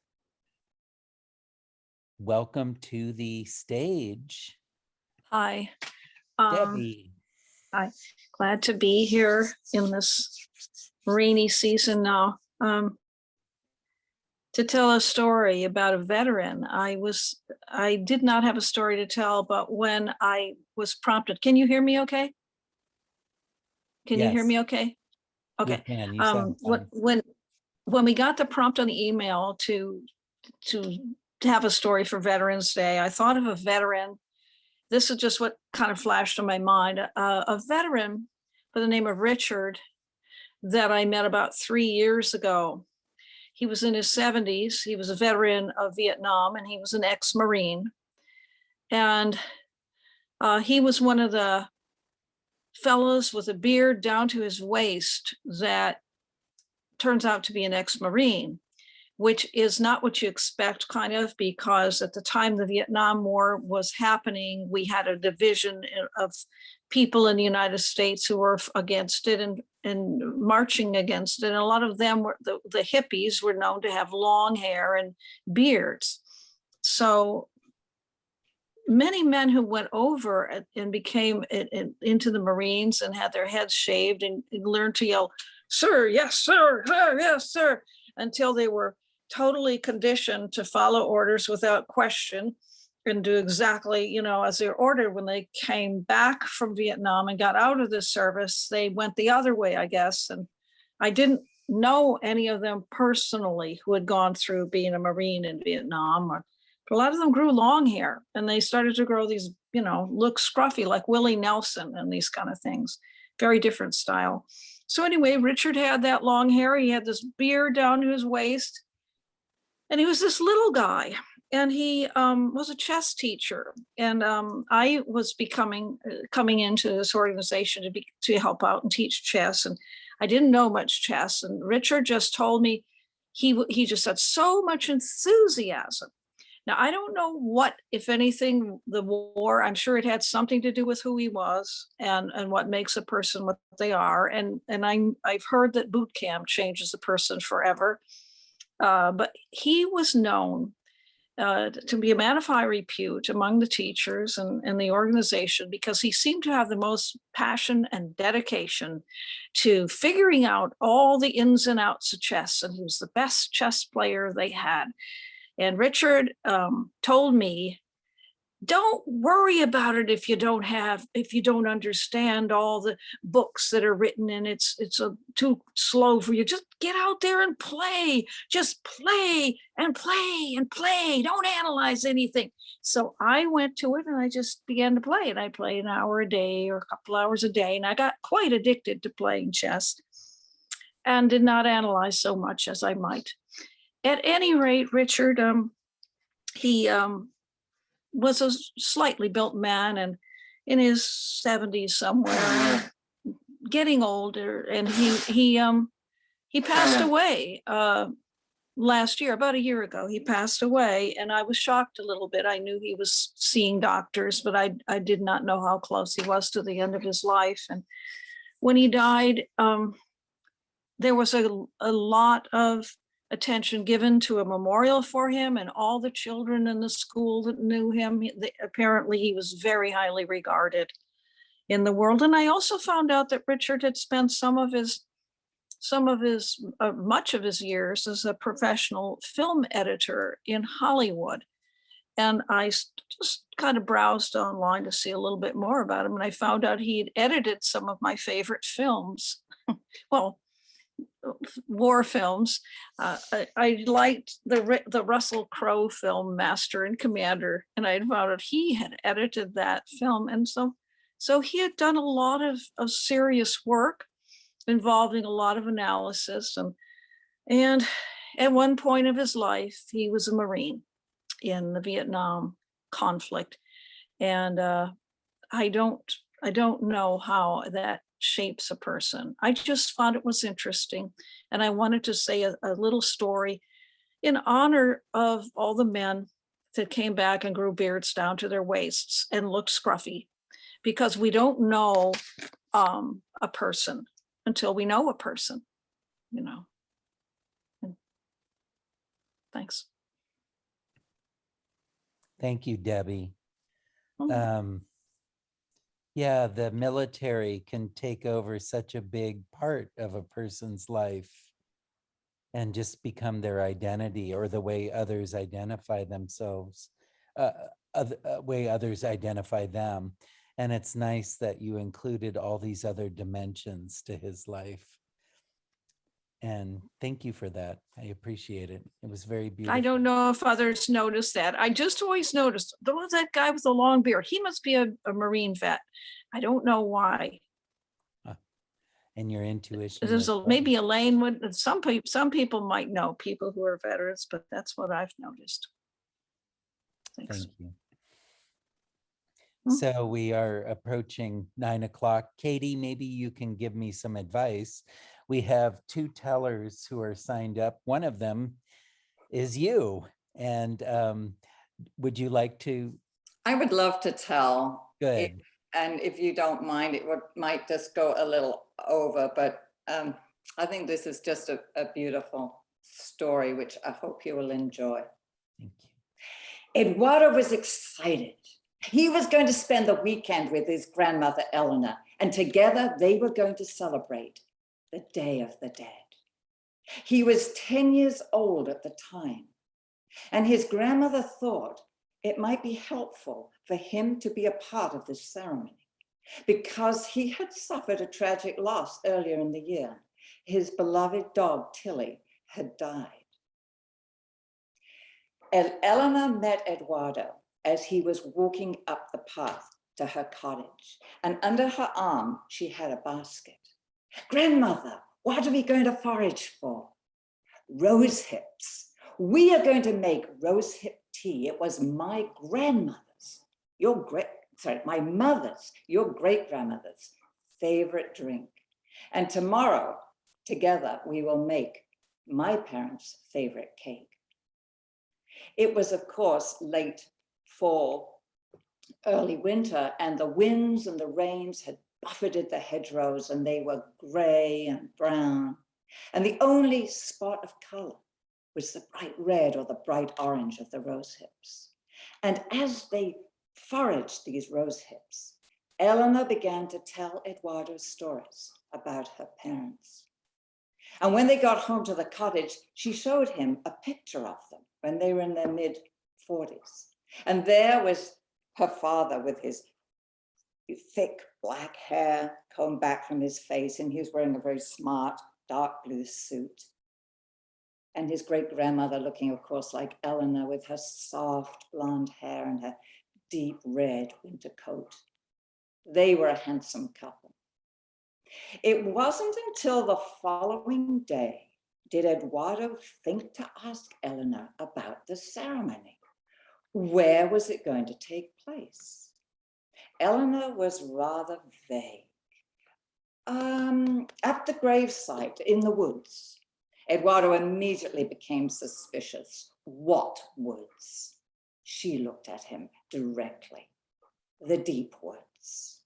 welcome to the stage Hi. Debbie. Hi. Glad to be here in this rainy season now. To tell a story about a veteran. I did not have a story to tell, but when I was prompted, can you hear me okay? Can you hear Yes, me okay? you Okay. can. You sound fine. When we got the prompt on the email to have a story for Veterans Day, I thought of a veteran. This is just what kind of flashed in my mind. A veteran by the name of Richard that I met about 3 years ago. He was in his 70s. He was a veteran of Vietnam, and he was an ex-Marine. And he was one of the fellows with a beard down to his waist that turns out to be an ex-Marine, which is not what you expect, kind of, because at the time the Vietnam War was happening, we had a division of people in the United States who were against it and marching against it. And a lot of them were, the hippies were known to have long hair and beards. So many men who went over and became into the Marines and had their heads shaved and learned to yell, "Sir, yes, sir, sir, yes, sir," until they were totally conditioned to follow orders without question and do exactly, you know, as they're ordered. When they came back from Vietnam and got out of the service, they went the other way, I guess. And I didn't know any of them personally who had gone through being a Marine in Vietnam, but a lot of them grew long hair and they started to grow these, you know, look scruffy like Willie Nelson and these kind of things. Very different style. So anyway, Richard had that long hair. He had this beard down to his waist. And he was this little guy, and he was a chess teacher. And I was coming into this organization to help out and teach chess. And I didn't know much chess. And Richard just told me, he just had so much enthusiasm. Now, I don't know what, if anything, the war, I'm sure it had something to do with who he was and what makes a person what they are. And I've heard that boot camp changes a person forever. But he was known to be a man of high repute among the teachers and the organization, because he seemed to have the most passion and dedication to figuring out all the ins and outs of chess. And he was the best chess player they had. And Richard told me, don't worry about it if you don't understand all the books that are written and it's too slow for you. Just get out there and play. Just play and play and play. Don't analyze anything. So I went to it and I just began to play. And I played an hour a day or a couple hours a day. And I got quite addicted to playing chess and did not analyze so much as I might. At any rate, Richard, he was a slightly built man and in his 70s somewhere, getting older, and he passed away last year, about a year ago. He passed away, and I was shocked a little bit. I knew he was seeing doctors, but I did not know how close he was to the end of his life. And when he died, there was a lot of attention given to a memorial for him and all the children in the school that knew him. Apparently he was very highly regarded in the world. And I also found out that Richard had spent much of his years as a professional film editor in Hollywood. And I just kind of browsed online to see a little bit more about him. And I found out he had edited some of my favorite films. Well, war films. I liked the Russell Crowe film Master and Commander, and I found out he had edited that film. And so he had done a lot of serious work involving a lot of analysis. And at one point of his life, he was a Marine in the Vietnam conflict. And I don't know how that shapes a person. I just thought it was interesting. And I wanted to say a little story in honor of all the men that came back and grew beards down to their waists and looked scruffy, because we don't know a person until we know a person, you know. And thanks. Thank you, Debbie. Mm. Yeah, the military can take over such a big part of a person's life and just become their identity or the way others identify themselves, way others identify them. And it's nice that you included all these other dimensions to his life. And thank you for that. I appreciate it. It was very beautiful. I don't know if others noticed that. I just always noticed, that guy with the long beard, he must be a Marine vet. I don't know why. And your intuition. There's maybe Elaine would, some people might know people who are veterans, but that's what I've noticed. Thanks. Thank you. So we are approaching 9 o'clock. Katie, maybe you can give me some advice. We have 2 tellers who are signed up. One of them is you. And would you like to? I would love to tell. Good. And if you don't mind, it might just go a little over, but I think this is just a beautiful story, which I hope you will enjoy. Thank you. Eduardo was excited. He was going to spend the weekend with his grandmother, Eleanor, and together they were going to celebrate the Day of the Dead. He was 10 years old at the time, and his grandmother thought it might be helpful for him to be a part of this ceremony because he had suffered a tragic loss earlier in the year. His beloved dog, Tilly, had died. Eleanor met Eduardo as he was walking up the path to her cottage, and under her arm, she had a basket. Grandmother, what are we going to forage for? Rose hips. We are going to make rose hip tea. It was my grandmother's, my mother's, your great-grandmother's favorite drink. And tomorrow, together, we will make my parents' favorite cake. It was, of course, late fall, early winter, and the winds and the rains had buffeted the hedgerows, and they were gray and brown. And the only spot of color was the bright red or the bright orange of the rose hips. And as they foraged these rose hips, Eleanor began to tell Eduardo stories about her parents. And when they got home to the cottage, she showed him a picture of them when they were in their mid-40s. And there was her father with his thick black hair combed back from his face, and he was wearing a very smart dark blue suit. And his great-grandmother looking, of course, like Eleanor with her soft blonde hair and her deep red winter coat. They were a handsome couple. It wasn't until the following day did Eduardo think to ask Eleanor about the ceremony. Where was it going to take place? Eleanor was rather vague. At the gravesite in the woods. Eduardo immediately became suspicious. What woods? She looked at him directly. The deep woods.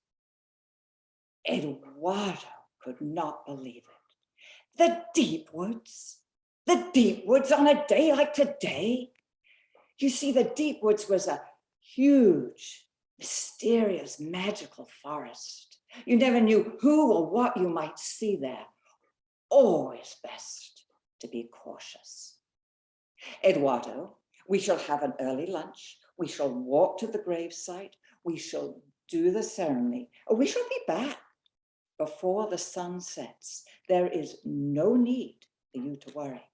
Eduardo could not believe it. The deep woods? The deep woods on a day like today? You see, the deep woods was a huge, mysterious, magical forest. You never knew who or what you might see there. Always best to be cautious. Eduardo, we shall have an early lunch. We shall walk to the gravesite. We shall do the ceremony. We shall be back before the sun sets. There is no need for you to worry.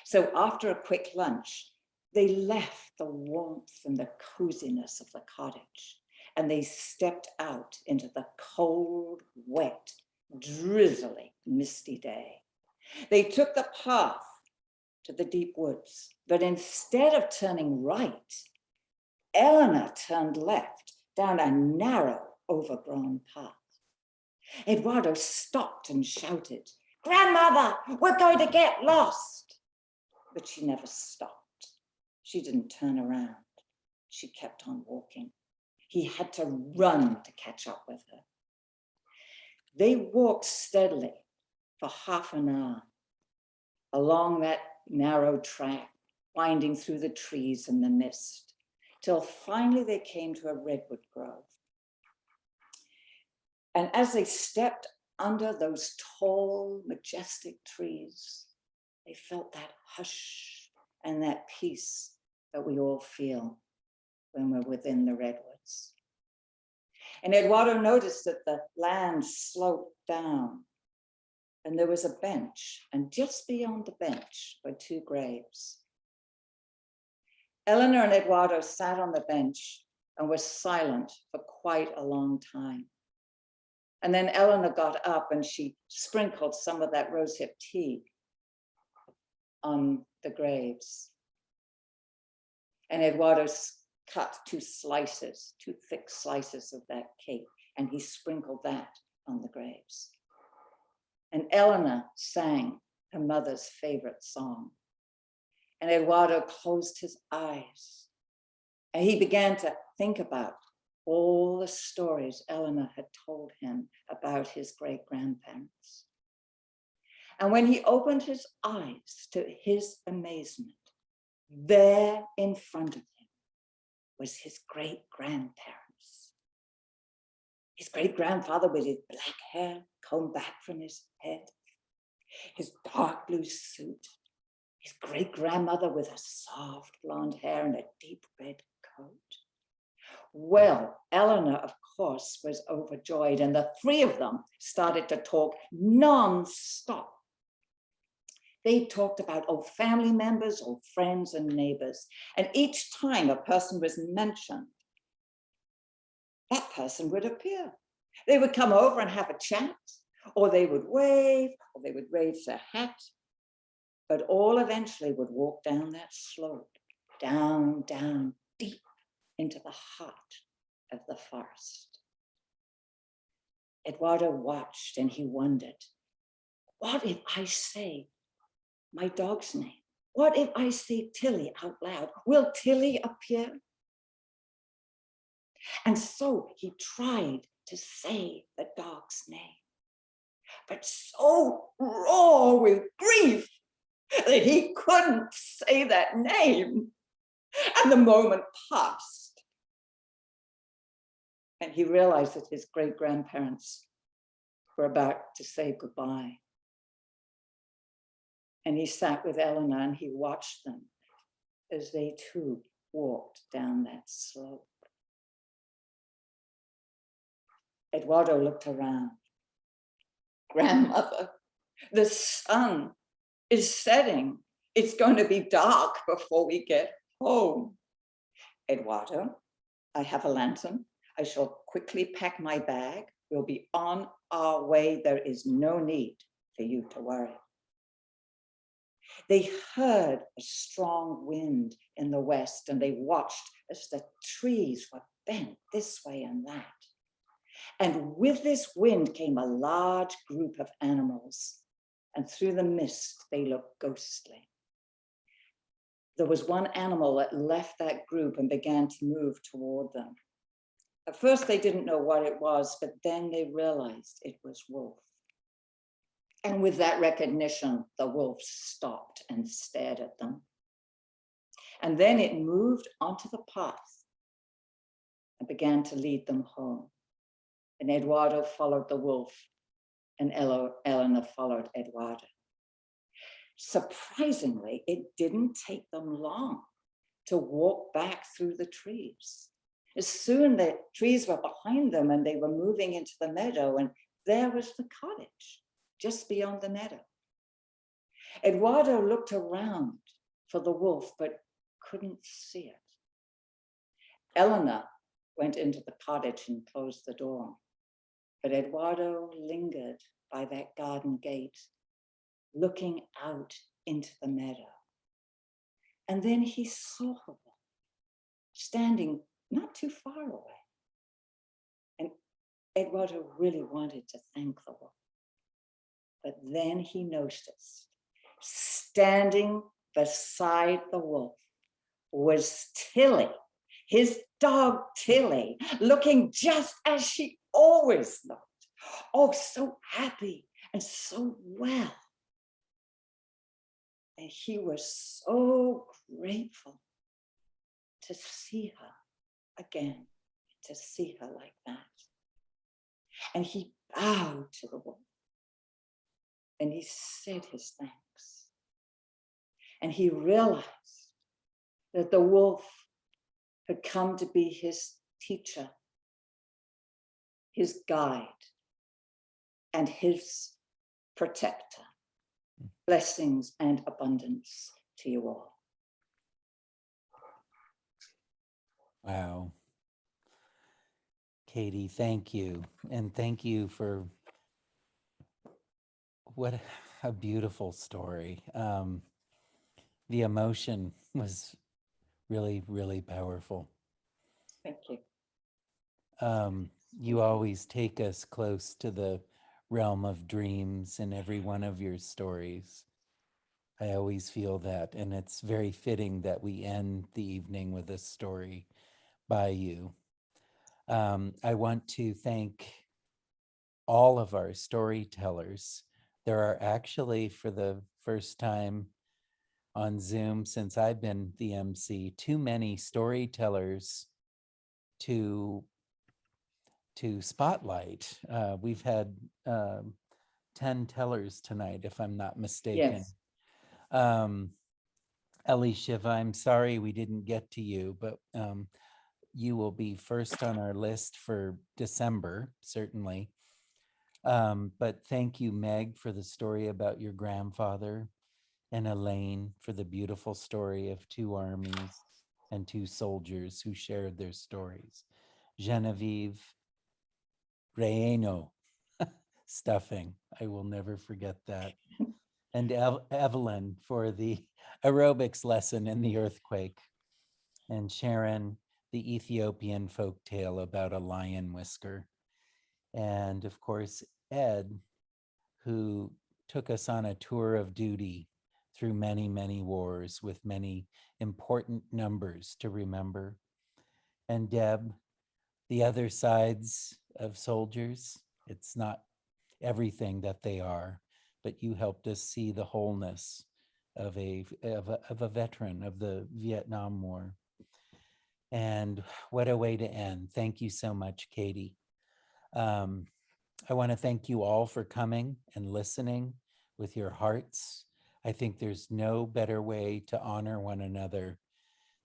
So after a quick lunch, they left the warmth and the coziness of the cottage, and they stepped out into the cold, wet, drizzly, misty day. They took the path to the deep woods, but instead of turning right, Eleanor turned left down a narrow, overgrown path. Eduardo stopped and shouted, "Grandmother, we're going to get lost!" But she never stopped. She didn't turn around. She kept on walking. He had to run to catch up with her. They walked steadily for half an hour along that narrow track, winding through the trees and the mist, till finally they came to a redwood grove. And as they stepped under those tall, majestic trees, they felt that hush and that peace that we all feel when we're within the redwoods. And Eduardo noticed that the land sloped down and there was a bench, and just beyond the bench were two graves. Eleanor and Eduardo sat on the bench and were silent for quite a long time. And then Eleanor got up and she sprinkled some of that rosehip tea on the graves. And Eduardo cut two thick slices of that cake, and he sprinkled that on the graves. And Eleanor sang her mother's favorite song. And Eduardo closed his eyes and he began to think about all the stories Eleanor had told him about his great-grandparents. And when he opened his eyes, to his amazement, there in front of him was his great-grandparents. His great-grandfather with his black hair combed back from his head, his dark blue suit, his great-grandmother with her soft blonde hair and a deep red coat. Well, Eleanor, of course, was overjoyed, and the three of them started to talk non-stop. They talked about old family members, old friends and neighbors, and each time a person was mentioned, that person would appear. They would come over and have a chat, or they would wave, or they would raise their hat, but all eventually would walk down that slope, down, down, deep into the heart of the forest. Eduardo watched and he wondered, what if I say my dog's name? What if I say Tilly out loud? Will Tilly appear? And so he tried to say the dog's name, but so raw with grief that he couldn't say that name. And the moment passed. And he realized that his great-grandparents were about to say goodbye. And he sat with Eleanor and he watched them as they too walked down that slope. Eduardo looked around. Grandmother, the sun is setting. It's going to be dark before we get home. Eduardo, I have a lantern. I shall quickly pack my bag. We'll be on our way. There is no need for you to worry. They heard a strong wind in the west and they watched as the trees were bent this way and that. And with this wind came a large group of animals, and through the mist, they looked ghostly. There was one animal that left that group and began to move toward them. At first, they didn't know what it was, but then they realized it was wolf. And with that recognition, the wolf stopped and stared at them. And then it moved onto the path and began to lead them home. And Eduardo followed the wolf, and Eleanor followed Eduardo. Surprisingly, it didn't take them long to walk back through the trees. As soon the trees were behind them and they were moving into the meadow, and there was the cottage just beyond the meadow. Eduardo looked around for the wolf, but couldn't see it. Eleanor went into the cottage and closed the door, but Eduardo lingered by that garden gate, looking out into the meadow. And then he saw her standing not too far away. And Eduardo really wanted to thank the wolf. But then he noticed, standing beside the wolf was Tilly, his dog Tilly, looking just as she always looked, Oh, so happy and so well. And he was so grateful to see her again, to see her like that. And he bowed to the wolf and he said his thanks. And he realized that the wolf had come to be his teacher, his guide, and his protector. Blessings and abundance to you all. Wow. Katie, thank you. And thank you for what a beautiful story. The emotion was really, really powerful. Thank you. You always take us close to the realm of dreams in every one of your stories. I always feel that, and it's very fitting that we end the evening with a story by you. I want to thank all of our storytellers. There are actually, for the first time on Zoom since I've been the MC, too many storytellers to spotlight. We've had 10 tellers tonight, if I'm not mistaken. Yes. Ellie Shiva, I'm sorry we didn't get to you, but you will be first on our list for December, certainly. But thank you, Meg, for the story about your grandfather, and Elaine for the beautiful story of two armies and two soldiers who shared their stories. Genevieve, Reino, stuffing, I will never forget that. And Evelyn for the aerobics lesson in the earthquake. And Sharon, the Ethiopian folk tale about a lion whisker. And of course, Ed, who took us on a tour of duty through many, many wars with many important numbers to remember. And Deb, the other sides of soldiers. It's not everything that they are, but you helped us see the wholeness of a veteran of the Vietnam War. And what a way to end. Thank you so much, Katie. I want to thank you all for coming and listening with your hearts. I think there's no better way to honor one another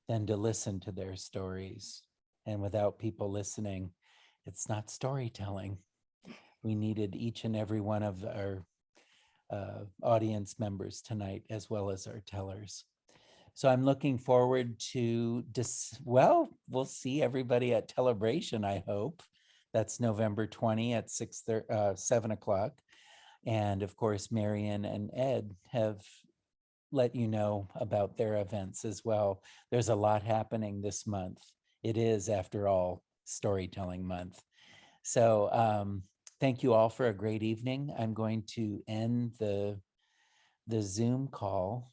than to listen to their stories. And without people listening, it's not storytelling. We needed each and every one of our audience members tonight, as well as our tellers. So I'm looking forward to, well, we'll see everybody at Telebration, I hope. That's November 20 at 7 o'clock. And of course, Marion and Ed have let you know about their events as well. There's a lot happening this month. It is, after all, Storytelling Month. So thank you all for a great evening. I'm going to end the Zoom call,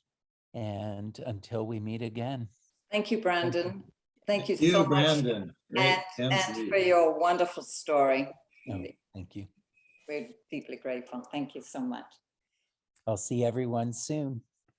and until we meet again. Thank you, Brandon. Thank you Thank so you, much. Brandon. Great And MC. for your wonderful story. Oh, thank you. We're deeply grateful. Thank you so much. I'll see everyone soon.